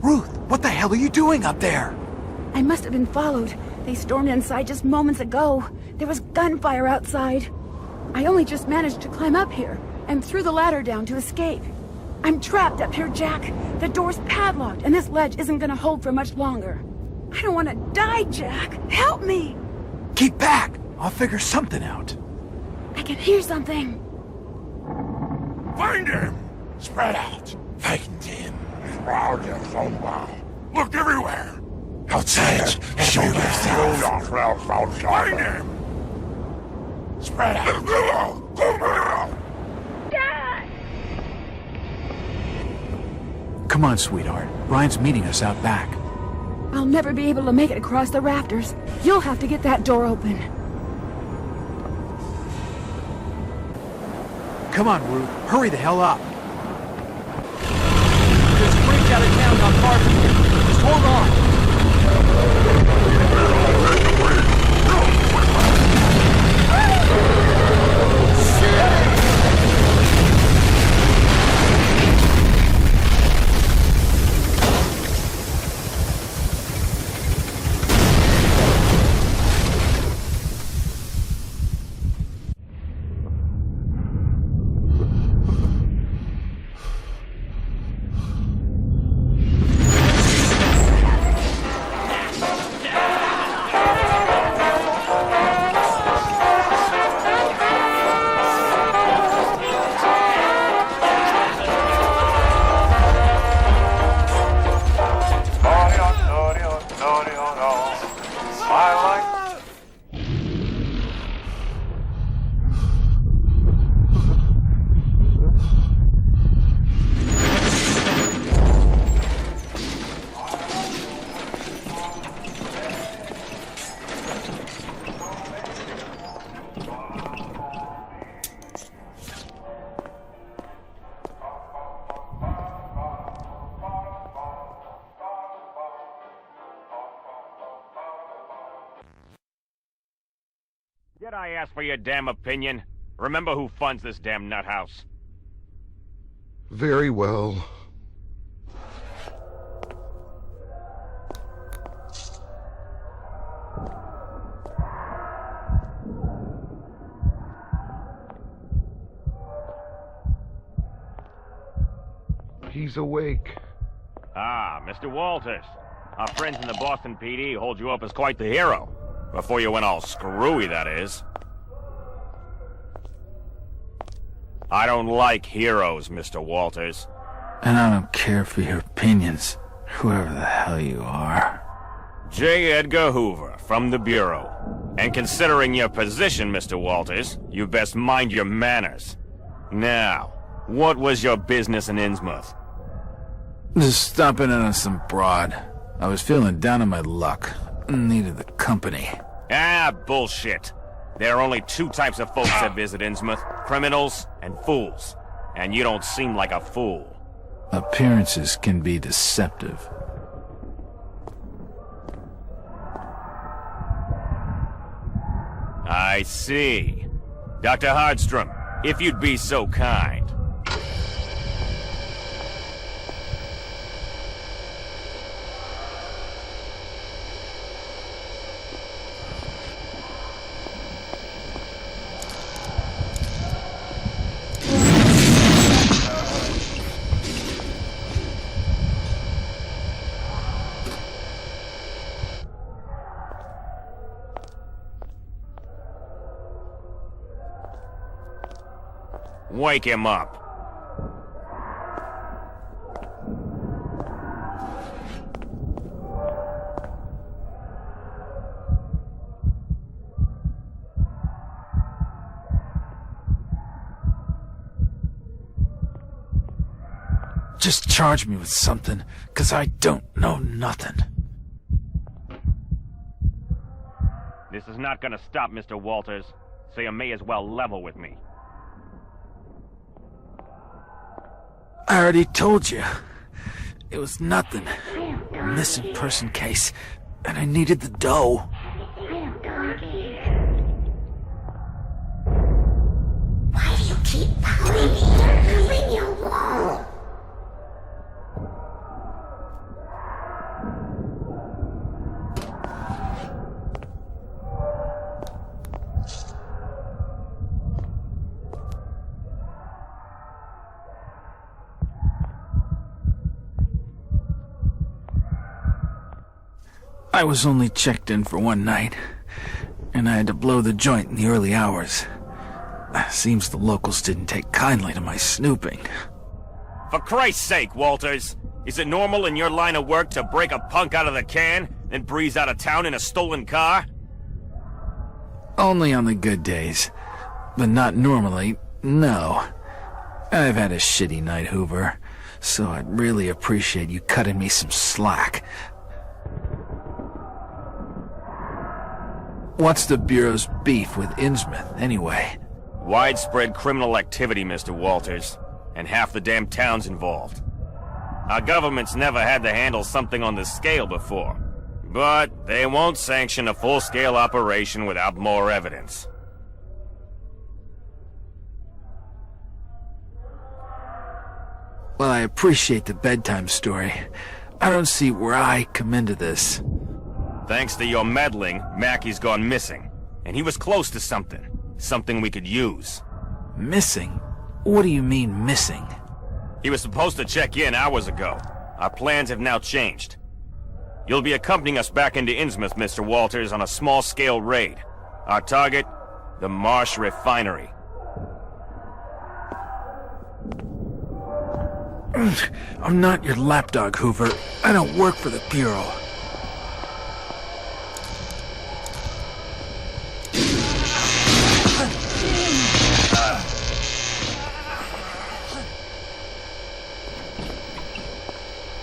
Ruth, what the hell are you doing up there? I must have been followed. They stormed inside just moments ago. There was gunfire outside. I only just managed to climb up here and threw the ladder down to escape. I'm trapped up here, Jack. The door's padlocked, and this ledge isn't gonna hold for much longer. I don't want to die, Jack. Help me! Keep back. I'll figure something out. I can hear something. Find him! Spread out. Find him. Look everywhere. Outside. Show yourself. Find him! Spread out. Come on, sweetheart. Brian's meeting us out back. I'll never be able to make it across the rafters. You'll have to get that door open. Come on, Ruth. Hurry the hell up. There's a bridge out of town not far from here. Just hold on. Did I ask for your damn opinion? Remember who funds this damn nut house. Very well. He's awake. Ah, Mr. Walters. Our friends in the Boston PD hold you up as quite the hero. Before you went all screwy, that is. I don't like heroes, Mr. Walters. And I don't care for your opinions, whoever the hell you are. J. Edgar Hoover, from the Bureau. And considering your position, Mr. Walters, you best mind your manners. Now, what was your business in Innsmouth? Just stopping in on some broad. I was feeling down on my luck. Needed the company. Ah, bullshit. There are only two types of folks that visit Innsmouth. Criminals and fools. And you don't seem like a fool. Appearances can be deceptive. I see. Dr. Hardstrom, if you'd be so kind. Wake him up. Just charge me with something, 'cause I don't know nothing. This is not gonna stop, Mr. Walters, so you may as well level with me. I already told you. It was nothing. A missing person case, and I needed the dough. Why do you keep following me? Leave me alone. I was only checked in for one night, and I had to blow the joint in the early hours. Seems the locals didn't take kindly to my snooping. For Christ's sake, Walters! Is it normal in your line of work to break a punk out of the can, then breeze out of town in a stolen car? Only on the good days. But not normally, no. I've had a shitty night, Hoover, so I'd really appreciate you cutting me some slack. What's the Bureau's beef with Innsmouth, anyway? Widespread criminal activity, Mr. Walters, and half the damn town's involved. Our government's never had to handle something on this scale before, but they won't sanction a full-scale operation without more evidence. Well, I appreciate the bedtime story. I don't see where I come into this. Thanks to your meddling, Mackey's gone missing, and he was close to something. Something we could use. Missing? What do you mean, missing? He was supposed to check in hours ago. Our plans have now changed. You'll be accompanying us back into Innsmouth, Mr. Walters, on a small-scale raid. Our target, the Marsh Refinery. I'm not your lapdog, Hoover. I don't work for the Bureau.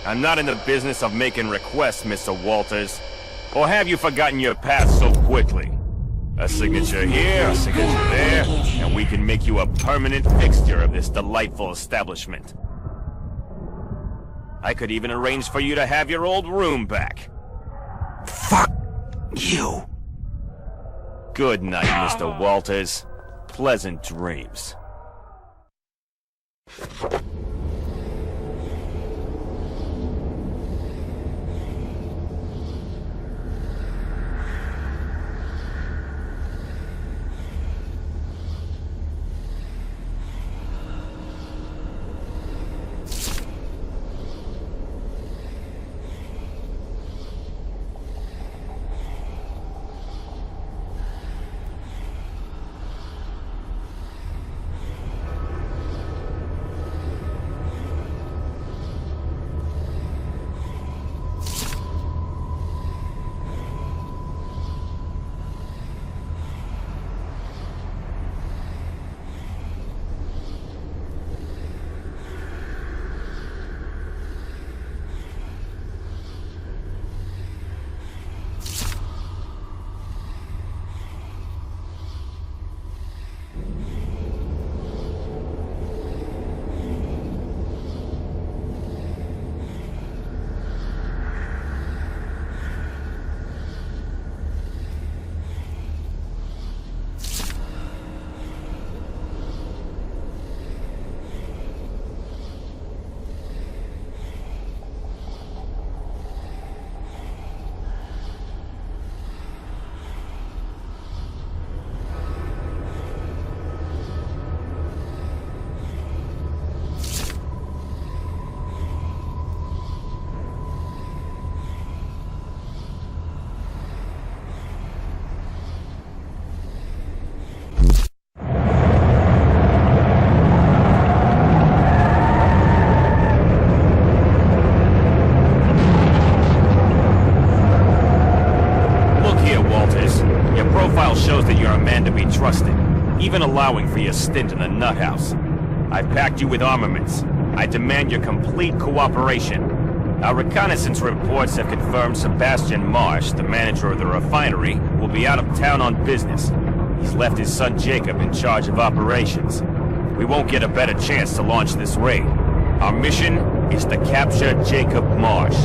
I'm not in the business of making requests, Mr. Walters. Or have you forgotten your past so quickly? A signature here, a signature there, and we can make you a permanent fixture of this delightful establishment. I could even arrange for you to have your old room back. Fuck you. Good night, Mr. Walters. Pleasant dreams. trusted, even allowing for your stint in the nut house. I've packed you with armaments. I demand your complete cooperation. Our reconnaissance reports have confirmed Sebastian Marsh, the manager of the refinery, will be out of town on business. He's left his son Jacob in charge of operations. We won't get a better chance to launch this raid. Our mission is to capture Jacob Marsh.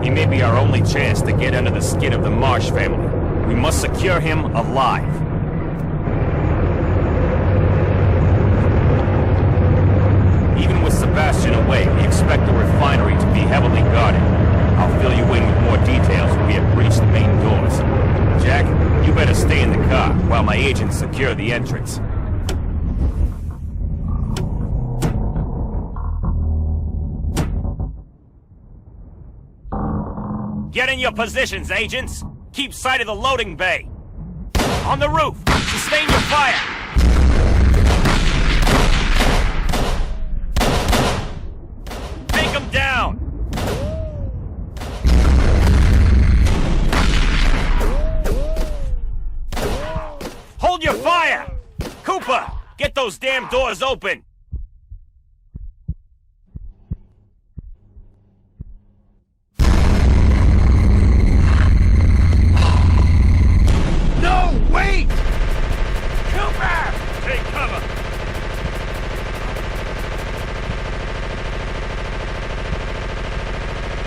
He may be our only chance to get under the skin of the Marsh family. We must secure him alive. Even with Sebastian away, we expect the refinery to be heavily guarded. I'll fill you in with more details when we have breached the main doors. Jack, you better stay in the car while my agents secure the entrance. Get in your positions, agents! Keep sight of the loading bay! On the roof! Sustain your fire! Take them down! Hold your fire! Cooper, get those damn doors open! No, wait! Cooper! Take cover!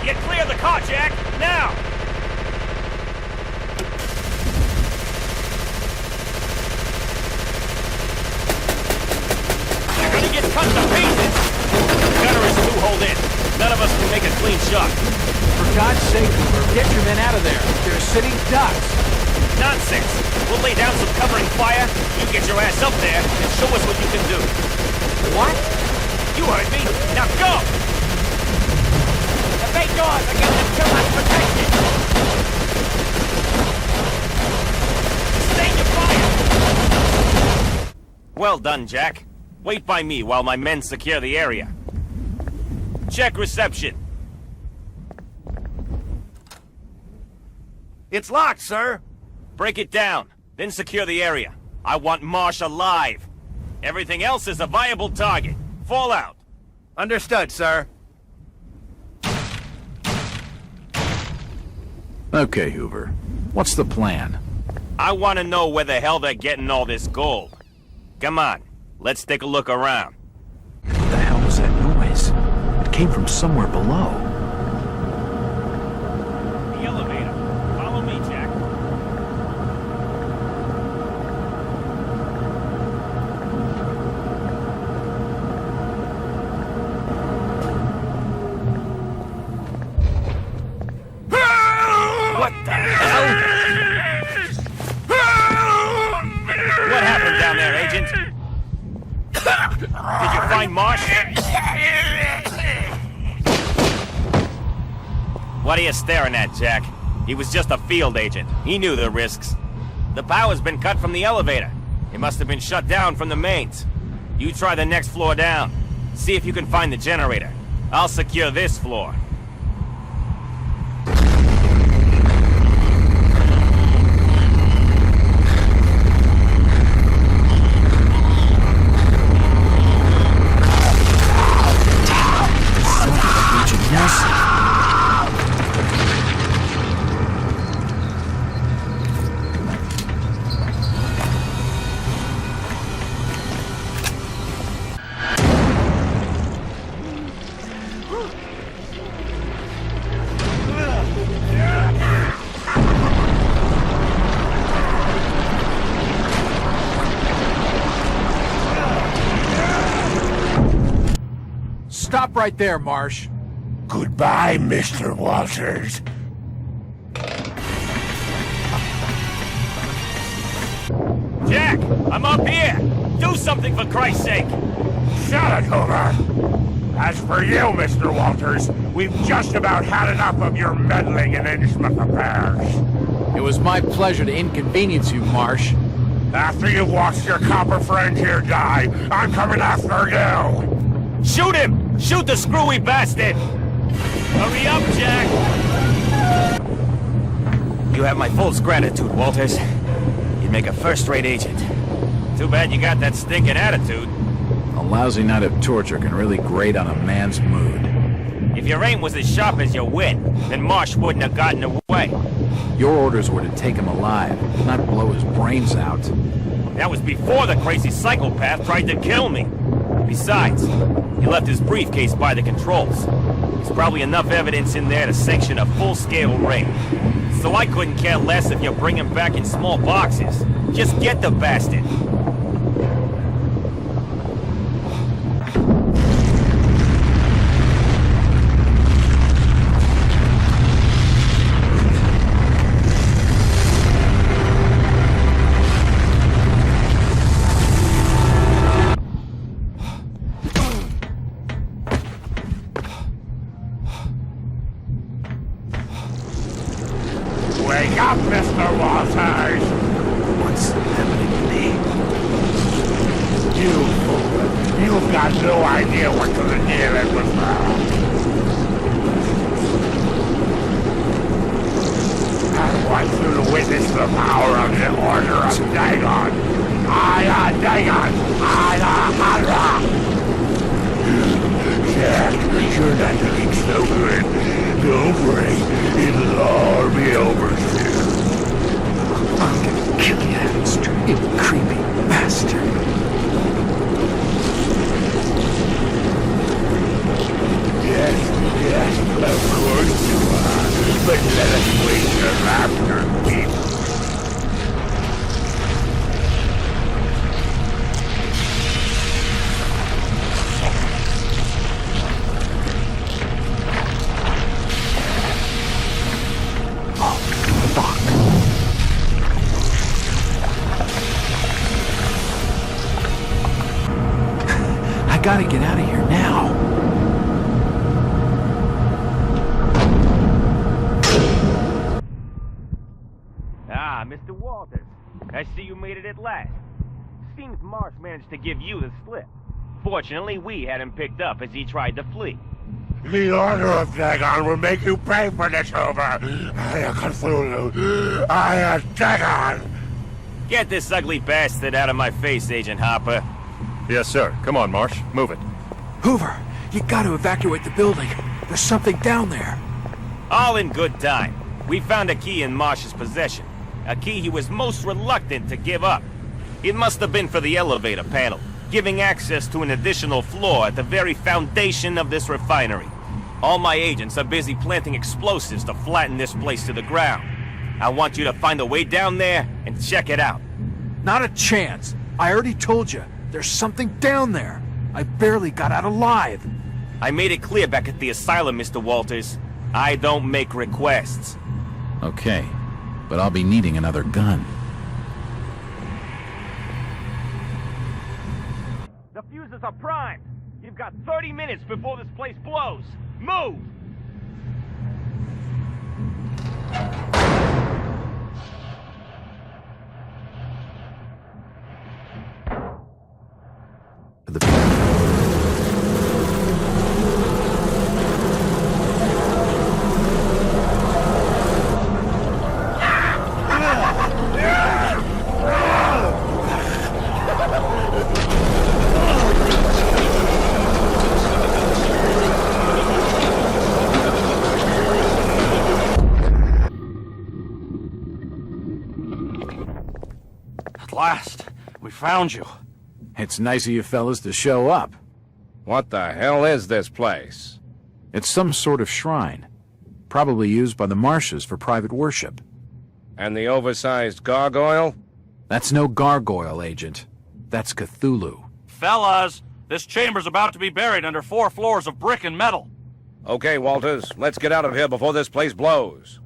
Get clear of the car, Jack! Now! You're gonna get cut to pieces! The gunner is two-holed in. None of us can make a clean shot. For God's sake, Cooper, get your men out of there. They're sitting ducks. Nonsense! We'll lay down some covering fire, you get your ass up there, and show us what you can do. What? You heard me! Now go! The bay doors are getting them too much protection! Sustain your fire! Well done, Jack. Wait by me while my men secure the area. Check reception. It's locked, sir. Break it down, then secure the area. I want Marsh alive. Everything else is a viable target. Fall out. Understood, sir. Okay, Hoover. What's the plan? I want to know where the hell they're getting all this gold. Come on, let's take a look around. What the hell was that noise? It came from somewhere below. The elevator. Follow me, Jack. What the hell? What happened down there, Agent? Did you find Marsh? What are you staring at, Jack? He was just a field agent. He knew the risks. The power's been cut from the elevator. It must have been shut down from the mains. You try the next floor down. See if you can find the generator. I'll secure this floor. Stop right there, Marsh. Goodbye, Mr. Walters. Jack, I'm up here! Do something for Christ's sake! Shut it, Hoover! As for you, Mr. Walters, we've just about had enough of your meddling in Innsmouth affairs. It was my pleasure to inconvenience you, Marsh. After you've watched your copper friend here die, I'm coming after you! Shoot him! Shoot the screwy bastard! Hurry up, Jack! You have my full gratitude, Walters. You'd make a first-rate agent. Too bad you got that stinking attitude. A lousy night of torture can really grate on a man's mood. If your aim was as sharp as your wit, then Marsh wouldn't have gotten away. Your orders were to take him alive, not blow his brains out. That was before the crazy psychopath tried to kill me. Besides, he left his briefcase by the controls. There's probably enough evidence in there to sanction a full-scale raid. So I couldn't care less if you bring him back in small boxes. Just get the bastard. Wake up, Mr. Walters! What's happening to me? You fool! You've got no idea what to the deal it was found. I want you to witness the power of the Order of Dagon. Aya Dagon! Aya! Jack, you're not looking so good. Don't worry, it'll all be over soon. I'm gonna kill you, you creepy bastard. Yes, of course you are. But let us wait till after people. I gotta get out of here now. Ah, Mr. Walters. I see you made it at last. Seems Marsh managed to give you the slip. Fortunately, we had him picked up as he tried to flee. The Order of Dagon will make you pay for this over. I am Cthulhu. I am Dagon. Get this ugly bastard out of my face, Agent Harper. Yes, sir. Come on, Marsh. Move it. Hoover, you gotta evacuate the building. There's something down there. All in good time. We found a key in Marsh's possession. A key he was most reluctant to give up. It must have been for the elevator panel, giving access to an additional floor at the very foundation of this refinery. All my agents are busy planting explosives to flatten this place to the ground. I want you to find a way down there and check it out. Not a chance. I already told you. There's something down there. I barely got out alive. I made it clear back at the asylum, Mr. Walters. I don't make requests. Okay, but I'll be needing another gun. The fuses are primed. You've got 30 minutes before this place blows. Move! At last, we found you. It's nice of you fellas to show up. What the hell is this place? It's some sort of shrine. Probably used by the Marshes for private worship. And the oversized gargoyle? That's no gargoyle, Agent. That's Cthulhu. Fellas, this chamber's about to be buried under 4 floors of brick and metal. Okay, Walters, let's get out of here before this place blows.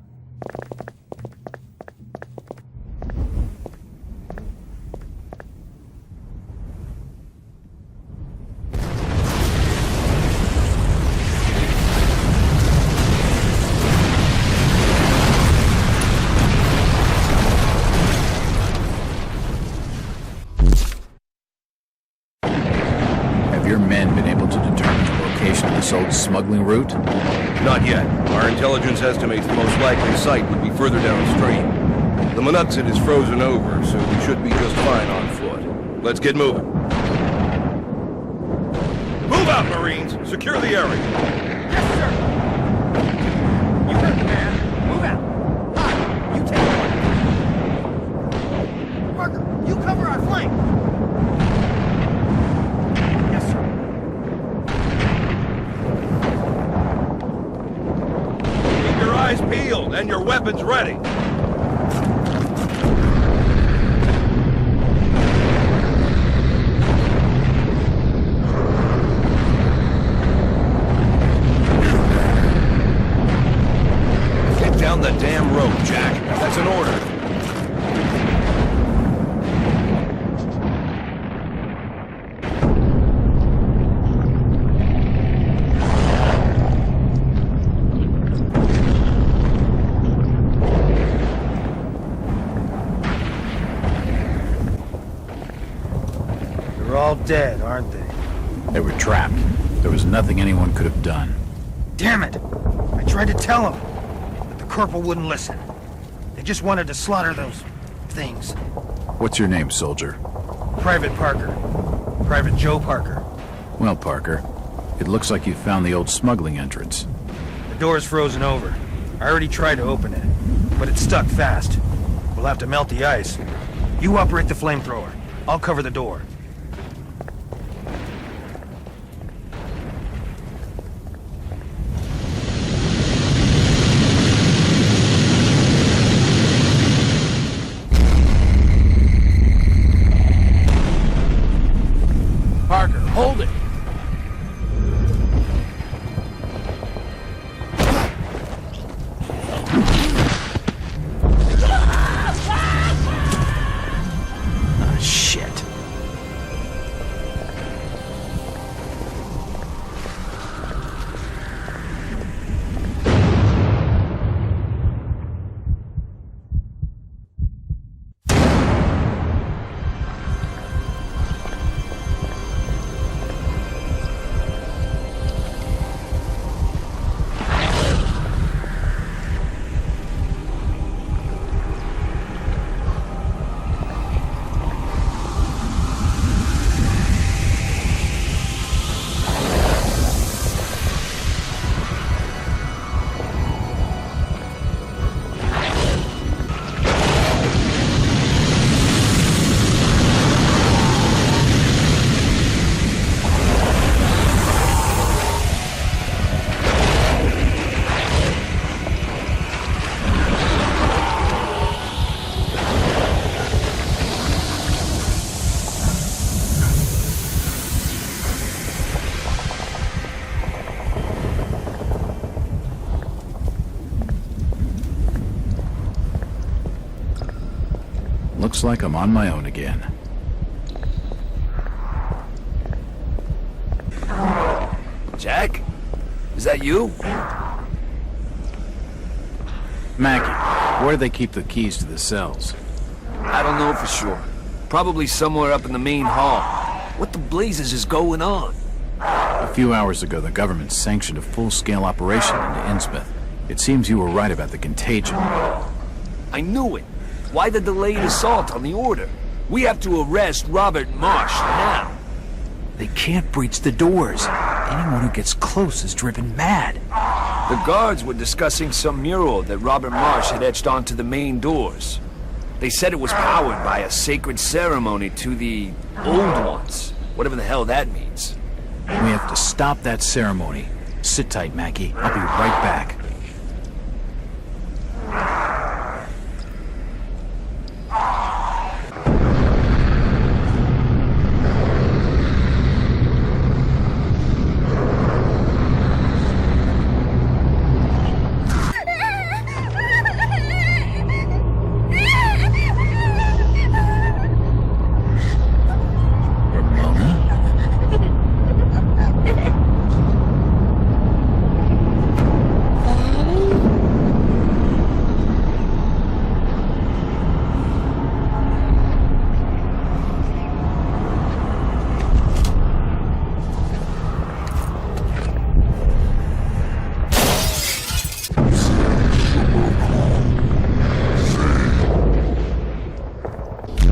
This old smuggling route? Not yet. Our intelligence estimates the most likely site would be further downstream. The Monuxet is frozen over, so we should be just fine on foot. Let's get moving. Move out, Marines! Secure the area! Yes, sir! You heard the man. Move out! Hi, you take point. Parker, you cover our flank! Yes, sir. Keep your eyes peeled and your weapons ready. Down the damn rope, Jack. That's an order. They're all dead, aren't they? They were trapped. There was nothing anyone could have done. Damn it! I tried to tell them. Corporal wouldn't listen. They just wanted to slaughter those things. What's your name, soldier? Private Parker. Private Joe Parker. Well, Parker, it looks like you found the old smuggling entrance. The door's frozen over. I already tried to open it, but it's stuck fast. We'll have to melt the ice. You operate the flamethrower. I'll cover the door. Parker, hold it! Ah, shit. Looks like I'm on my own again. Jack? Is that you? Maggie, where do they keep the keys to the cells? I don't know for sure. Probably somewhere up in the main hall. What the blazes is going on? A few hours ago, the government sanctioned a full-scale operation into Innsmouth. It seems you were right about the contagion. I knew it. Why the delayed assault on the order? We have to arrest Robert Marsh now. They can't breach the doors. Anyone who gets close is driven mad. The guards were discussing some mural that Robert Marsh had etched onto the main doors. They said it was powered by a sacred ceremony to the old ones. Whatever the hell that means. We have to stop that ceremony. Sit tight, Mackie. I'll be right back.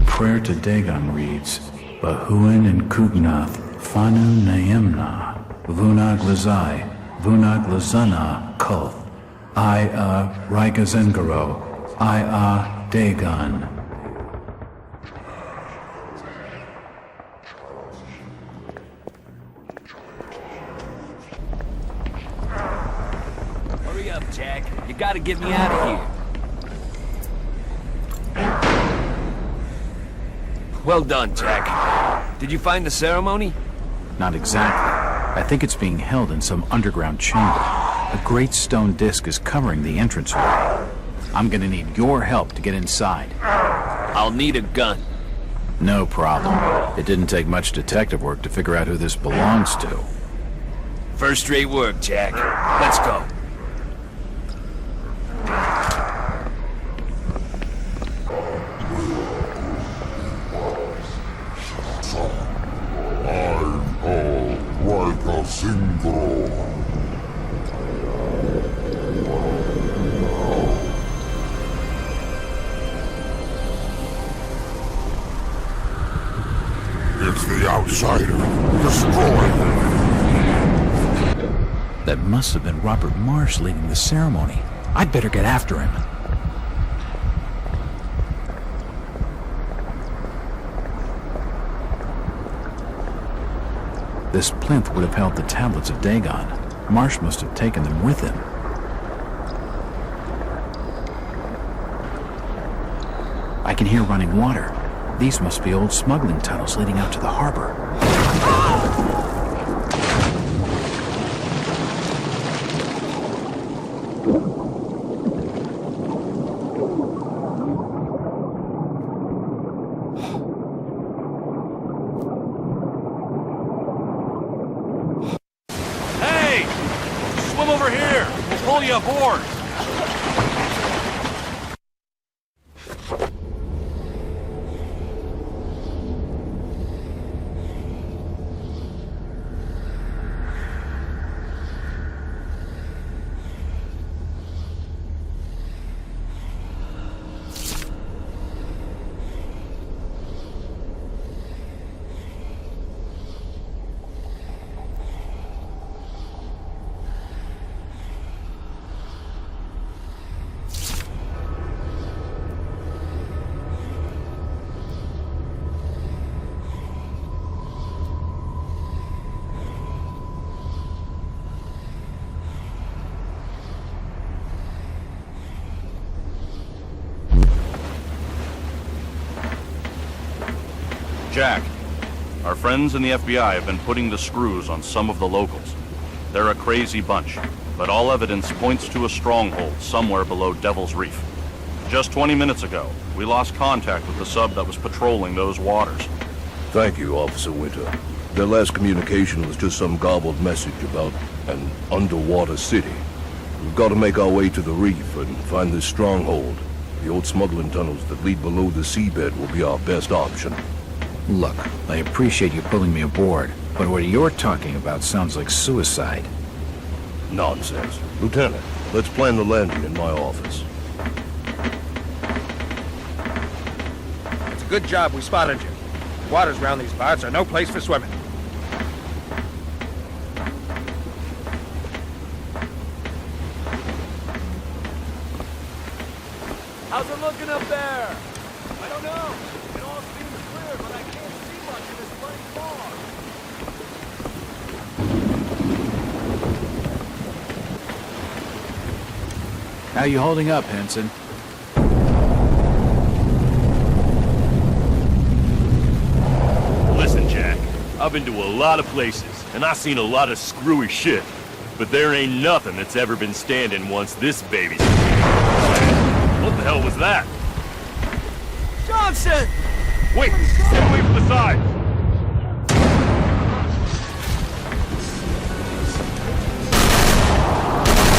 Prayer to Dagon reads, Bahuin and Kugnath, Fanu Naemna, Vunag Lazai, Vunag Lazana, Koth, Raigazengaro, Dagon. Hurry up, Jack. You gotta get me out of here. Well done, Jack. Did you find the ceremony? Not exactly. I think it's being held in some underground chamber. A great stone disc is covering the entranceway. I'm gonna need your help to get inside. I'll need a gun. No problem. It didn't take much detective work to figure out who this belongs to. First-rate work, Jack. Let's go. It's the outsider. Destroy him. That must have been Robert Marsh leading the ceremony. I'd better get after him. This plinth would have held the tablets of Dagon. Marsh must have taken them with him. I can hear running water. These must be old smuggling tunnels leading out to the harbor. Hey! Swim over here! We'll pull you aboard! Jack, our friends in the FBI have been putting the screws on some of the locals. They're a crazy bunch, but all evidence points to a stronghold somewhere below Devil's Reef. Just 20 minutes ago, we lost contact with the sub that was patrolling those waters. Thank you, Officer Winter. Their last communication was just some garbled message about an underwater city. We've got to make our way to the reef and find this stronghold. The old smuggling tunnels that lead below the seabed will be our best option. Look, I appreciate you pulling me aboard, but what you're talking about sounds like suicide. Nonsense. Lieutenant, let's plan the landing in my office. It's a good job we spotted you. Waters around these parts are no place for swimming. How's it looking up there? I don't know. It all seems clear, but I can't see much in this blank fog. How you holding up, Henson? Listen, Jack, I've been to a lot of places, and I've seen a lot of screwy shit. But there ain't nothing that's ever been standing once this baby's... What the hell was that? Johnson! Wait! Stay away from the side!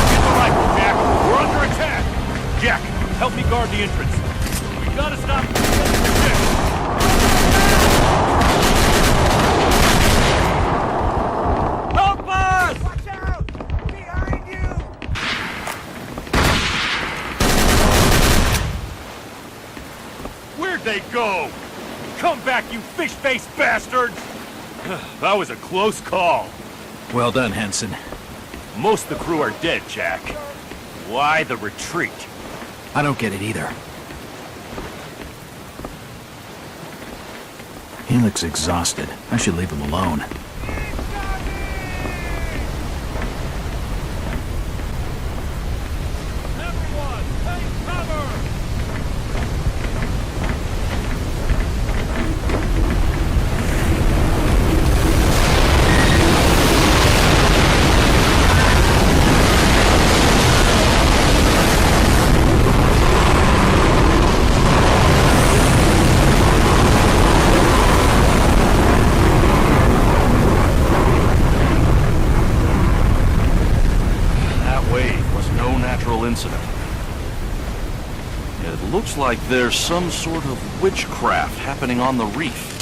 Get the rifle, Jack! We're under attack! Jack, help me guard the entrance. We gotta stop this shit! Help us! Watch out! Behind you! Where'd they go? Come back, you fish fish-faced bastards! That was a close call. Well done, Henson. Most of the crew are dead, Jack. Why the retreat? I don't get it either. He looks exhausted. I should leave him alone. Incident. It looks like there's some sort of witchcraft happening on the reef.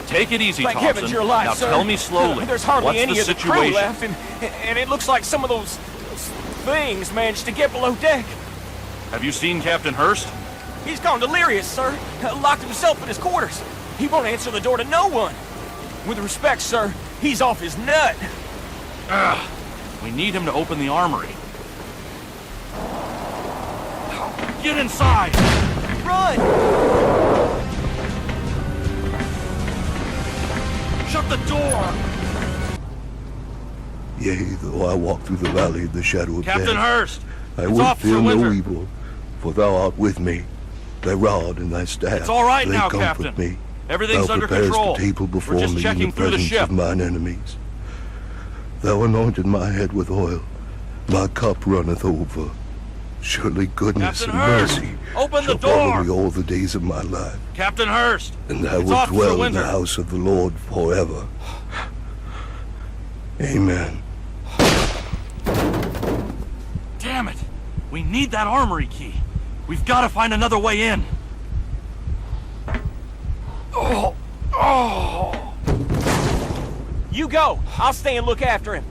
Take it easy, Thank Thompson. heavens you're alive, now sir. tell me slowly. There's hardly What's any the of the crew situation? left, and it looks like some of those things managed to get below deck. Have you seen Captain Hurst? He's gone delirious, sir. Locked himself in his quarters. He won't answer the door to no one. With respect, sir, he's off his nut. We need him to open the armory. Get inside! Run! Shut the door! Yea, though I walk through the valley of the shadow of Captain death, Hurst! I It's will Officer fear no Winter. evil, for thou art with me. Thy rod and thy staff, It's all right they now, comfort Captain. me. Everything's Thou under preparest control. a table We're before just me in checking the through the presence ship. of mine enemies. Thou anointed my head with oil, my cup runneth over. Surely goodness Captain and Hurst, mercy open shall the door. follow me all the days of my life, Captain Hurst! and I It's will Officer dwell in Winter. the house of the Lord forever. Amen. Damn it! We need that armory key. We've got to find another way in. You go. I'll stay and look after him.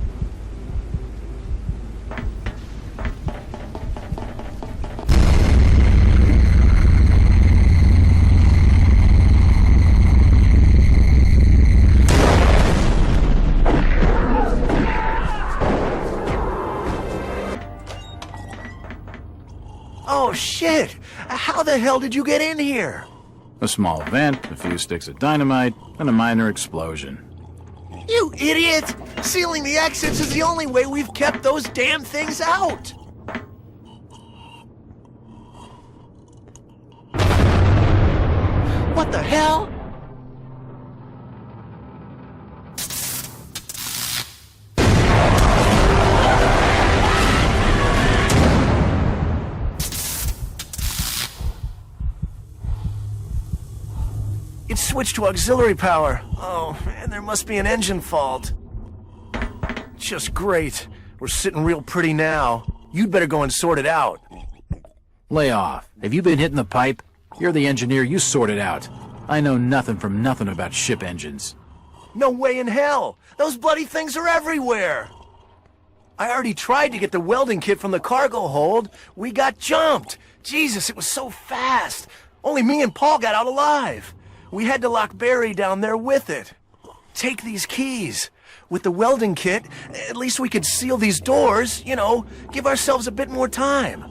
Oh, shit! How the hell did you get in here? A small vent, a few sticks of dynamite, and a minor explosion. You idiot! Sealing the exits is the only way we've kept those damn things out! What the hell? It switched to auxiliary power. Oh, man, there must be an engine fault. Just great. We're sitting real pretty now. You'd better go and sort it out. Lay off. Have you been hitting the pipe? You're the engineer, you sort it out. I know nothing from nothing about ship engines. No way in hell! Those bloody things are everywhere! I already tried to get the welding kit from the cargo hold. We got jumped! Jesus, it was so fast! Only me and Paul got out alive. We had to lock Barry down there with it. Take these keys. With the welding kit, at least we could seal these doors, you know, give ourselves a bit more time.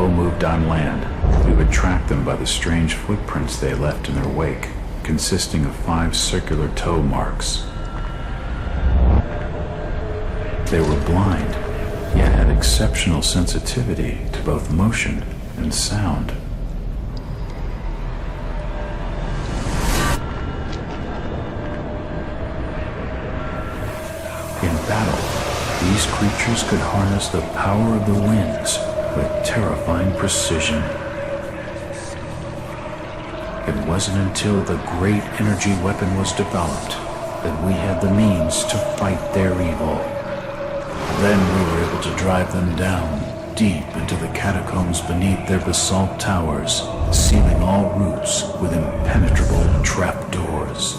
foe moved on land, we would track them by the strange footprints they left in their wake, consisting of 5 circular toe marks. They were blind, yet had exceptional sensitivity to both motion and sound. In battle, these creatures could harness the power of the winds with terrifying precision. It wasn't until the great energy weapon was developed that we had the means to fight their evil. Then we were able to drive them down, deep into the catacombs beneath their basalt towers, sealing all routes with impenetrable trapdoors.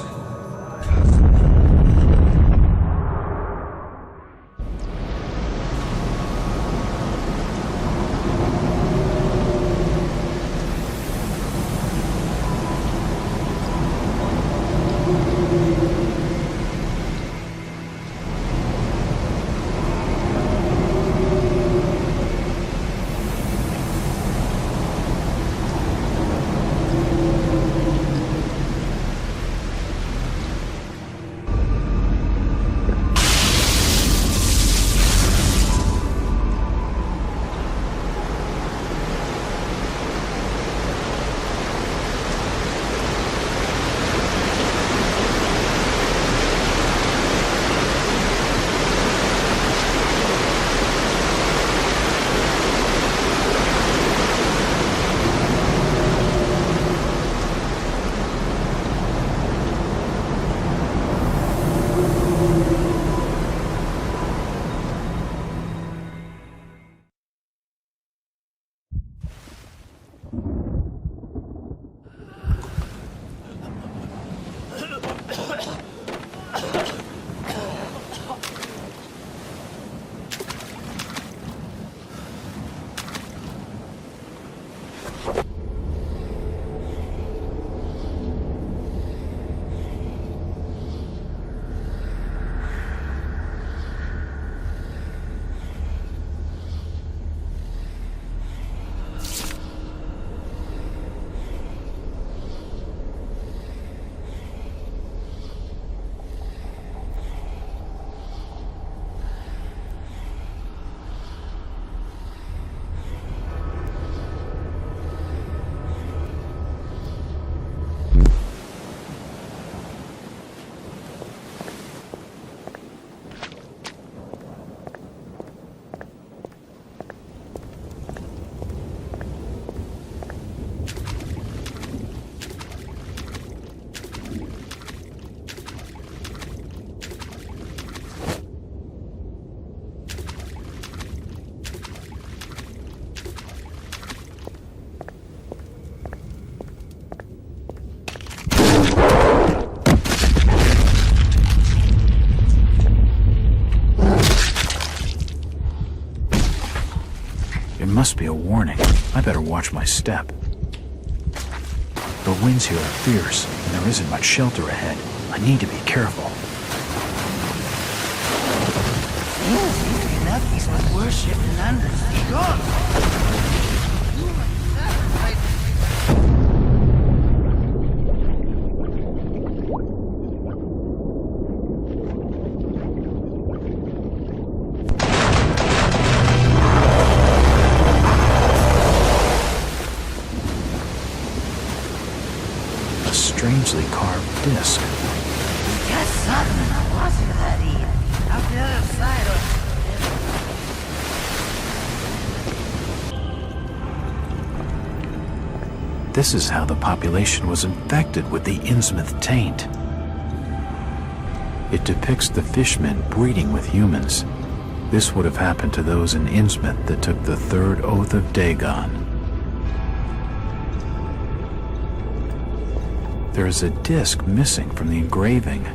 Must be a warning. I better watch my step. The winds here are fierce, and there isn't much shelter ahead. I need to be careful. Yes, easy enough. These was worshipped and understood God. Strangely carved disc. We got something in the water that eat. Out the other side of... This is how the population was infected with the Innsmouth taint. It depicts the fishmen breeding with humans. This would have happened to those in Innsmouth that took the third oath of Dagon. There is a disc missing from the engraving.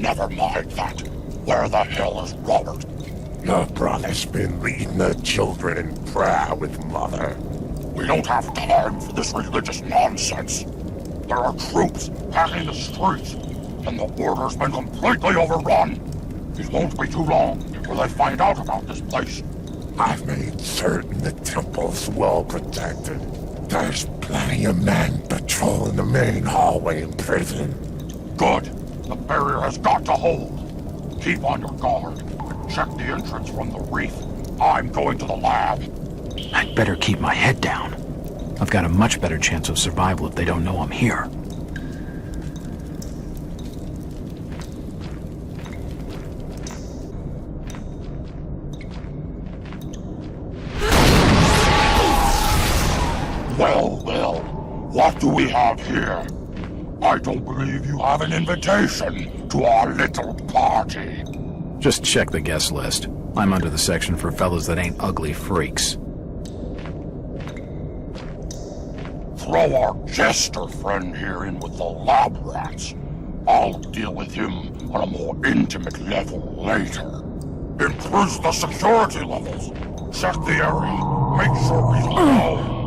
Never mind that. Where the hell is Robert? Your brother's been leading the children in prayer with Mother. We don't have time for this religious nonsense. There are troops packing the streets, and the order's been completely overrun. It won't be too long until they find out about this place. I've made certain the temple's well protected. There's plenty of men patrolling the main hallway and prison. Good. The barrier has got to hold. Keep on your guard. Check the entrance from the reef. I'm going to the lab. I'd better keep my head down. I've got a much better chance of survival if they don't know I'm here. Well, well, what do we have here? I don't believe you have an invitation to our little party. Just check the guest list. I'm under the section for fellas that ain't ugly freaks. Throw our jester friend here in with the lab rats. I'll deal with him on a more intimate level later. Increase the security levels. Check the area. Make sure he's alone.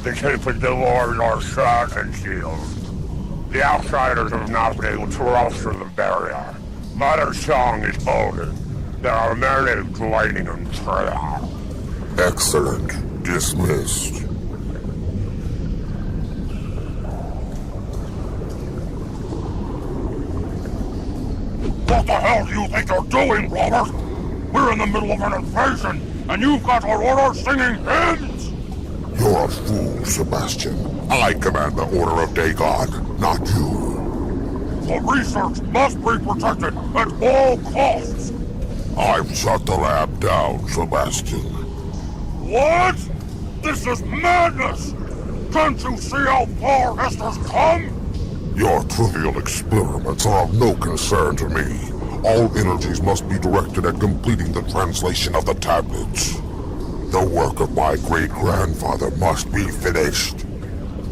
They keep the war in our shot and shield. The outsiders have not been able to cross through the barrier. Mother Song is bolted. There are many waiting in prayer. Excellent. Dismissed. What the hell do you think you're doing, Robert? We're in the middle of an invasion, and you've got our order singing hymns! You're a fool, Sebastian. I command the Order of Dagon, not you. The research must be protected at all costs! I've shut the lab down, Sebastian. What? This is madness! Can't you see how far Esther's come? Your trivial experiments are of no concern to me. All energies must be directed at completing the translation of the tablets. The work of my great-grandfather must be finished.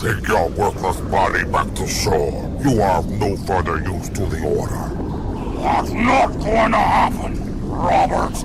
Take your worthless body back to shore. You are of no further use to the Order. That's not going to happen, Robert!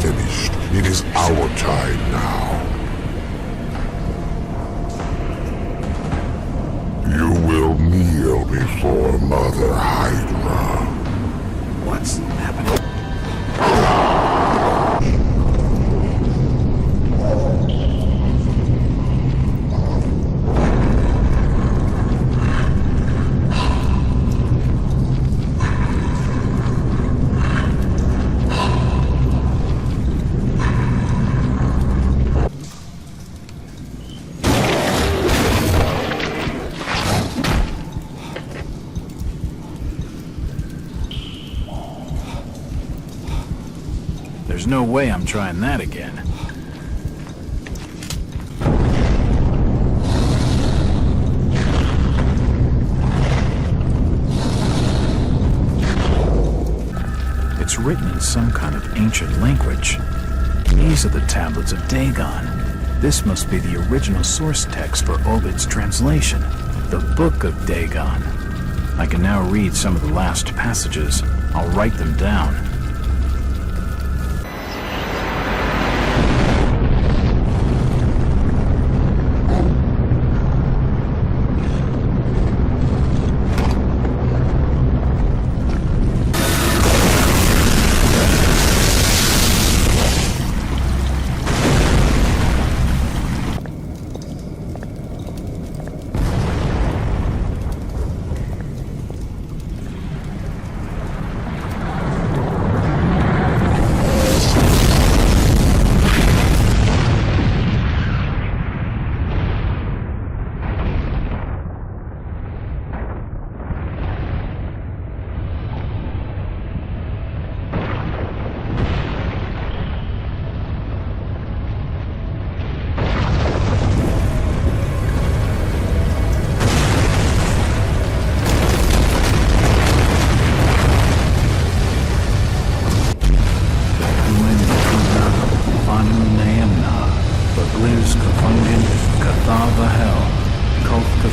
Finished. It is our time now. You will kneel before Mother Hydra. What's happening? There's no way I'm trying that again. It's written in some kind of ancient language. These are the tablets of Dagon. This must be the original source text for Obid's translation, the Book of Dagon. I can now read some of the last passages. I'll write them down.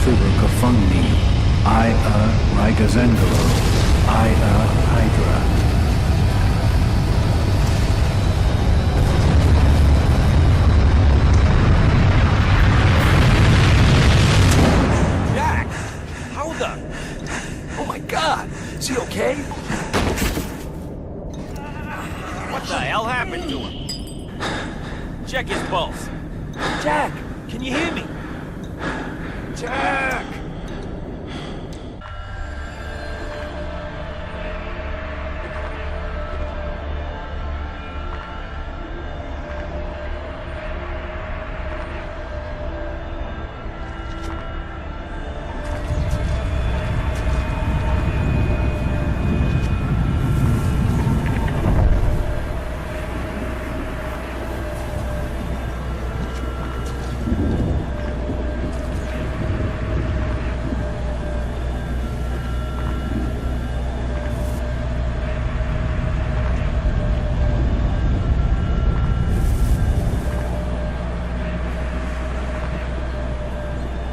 Cthulhu kafungni, rigazengalo, hydra. Jack! How the... Oh my god! Is he okay? What the hell happened to him? Check his pulse. Jack! Can you hear me? Jack!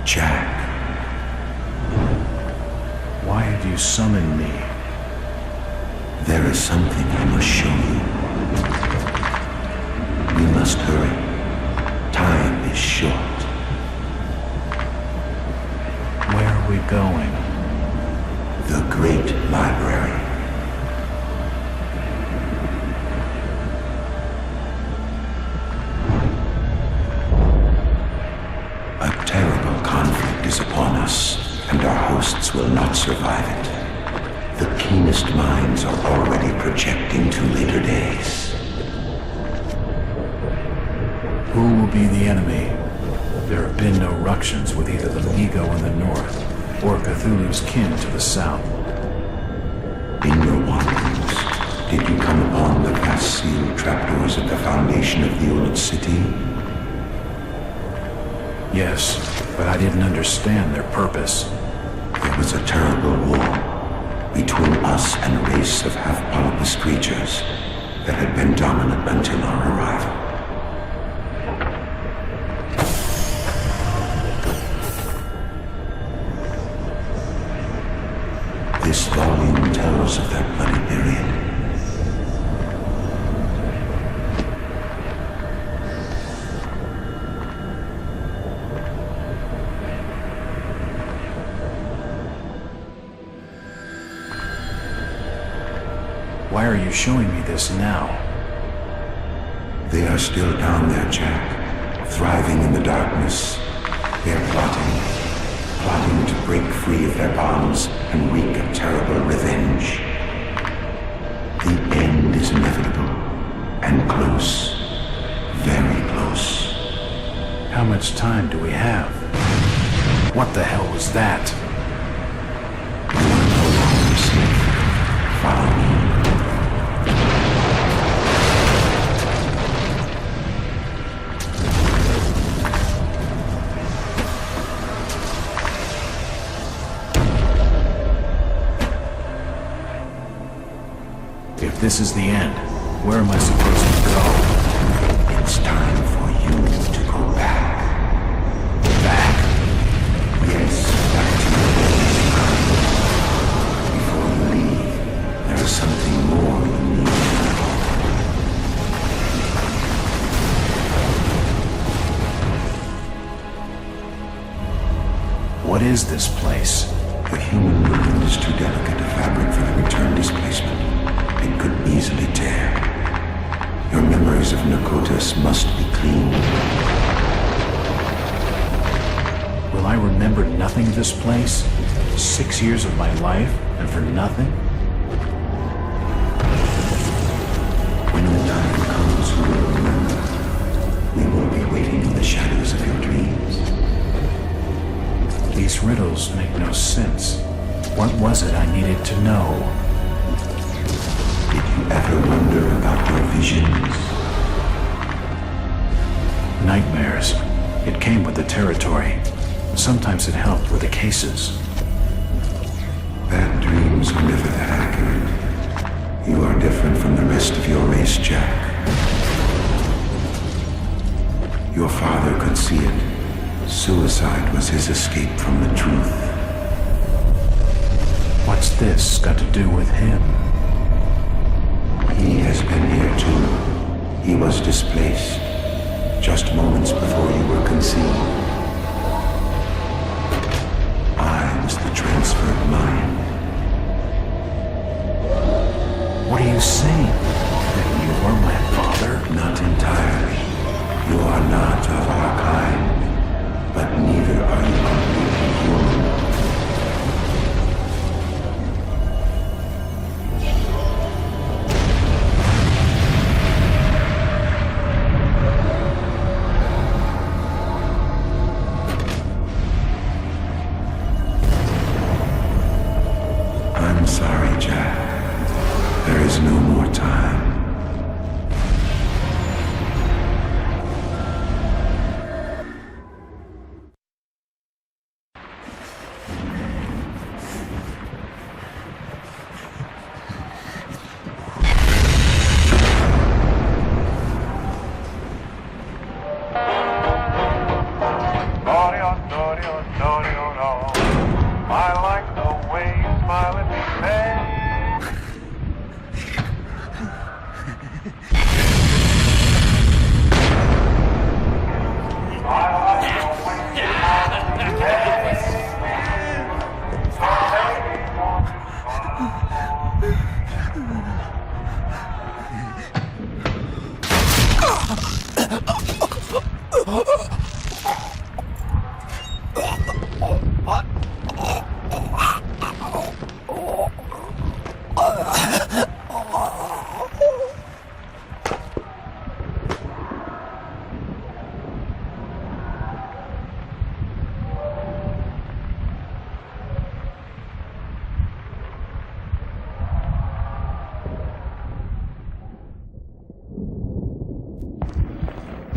Jack. Why have you summoned me? There is something I must show you. We must hurry. Time is short. Where are we going? The Great Library. A terrible conflict is upon us, and our hosts will not survive it. The keenest minds are already projecting to later days. Who will be the enemy? There have been no ructions with either the Migo in the north, or Cthulhu's kin to the south. In your wanderings, did you come upon the vast sealed trapdoors at the foundation of the old city? Yes, but I didn't understand their purpose. There was a terrible war between us and a race of half-polypus creatures that had been dominant until our arrival. This volume tells of that bloody period. Why are you showing me this now? They are still down there, Jack, thriving in the darkness. They're plotting to break free of their bonds and wreak a terrible revenge. The end is inevitable, and close, very close. How much time do we have? What the hell was that? You are no longer safe. Follow me. If this is the end, where am I supposed to go? It's time for you to go back. Back? Yes, back to your own time. Before you leave, there is something more you need to know. What is this place? The human movement is too delicate a fabric for the return displacement. It could easily tear. Your memories of Nakotas must be cleaned. Will I remember nothing of this place? 6 years of my life, and for nothing? When the time comes, we will remember. We will be waiting in the shadows of your dreams. These riddles make no sense. What was it I needed to know? Did you ever wonder about your visions? Nightmares. It came with the territory. Sometimes it helped with the cases. Bad dreams are never that accurate. You are different from the rest of your race, Jack. Your father could see it, Suicide was his escape from the truth. What's this got to do with him? He has been here too. He was displaced just moments before you were conceived. I was the transferred mind. What are you saying? That you were my father? Not entirely. You are not of our kind, but neither are you completely human. I'm sorry, Jack. There is no more time. I like the way you smile at me, babe.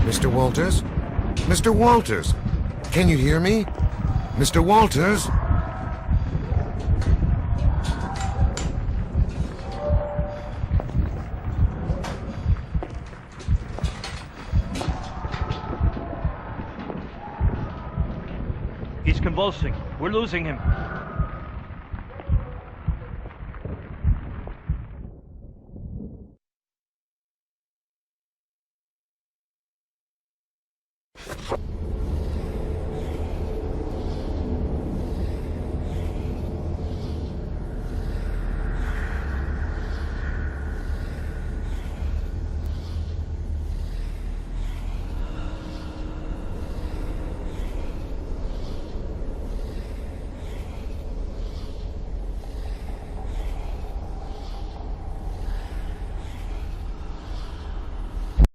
Mr. Walters? Mr. Walters! Can you hear me? Mr. Walters? He's convulsing. We're losing him.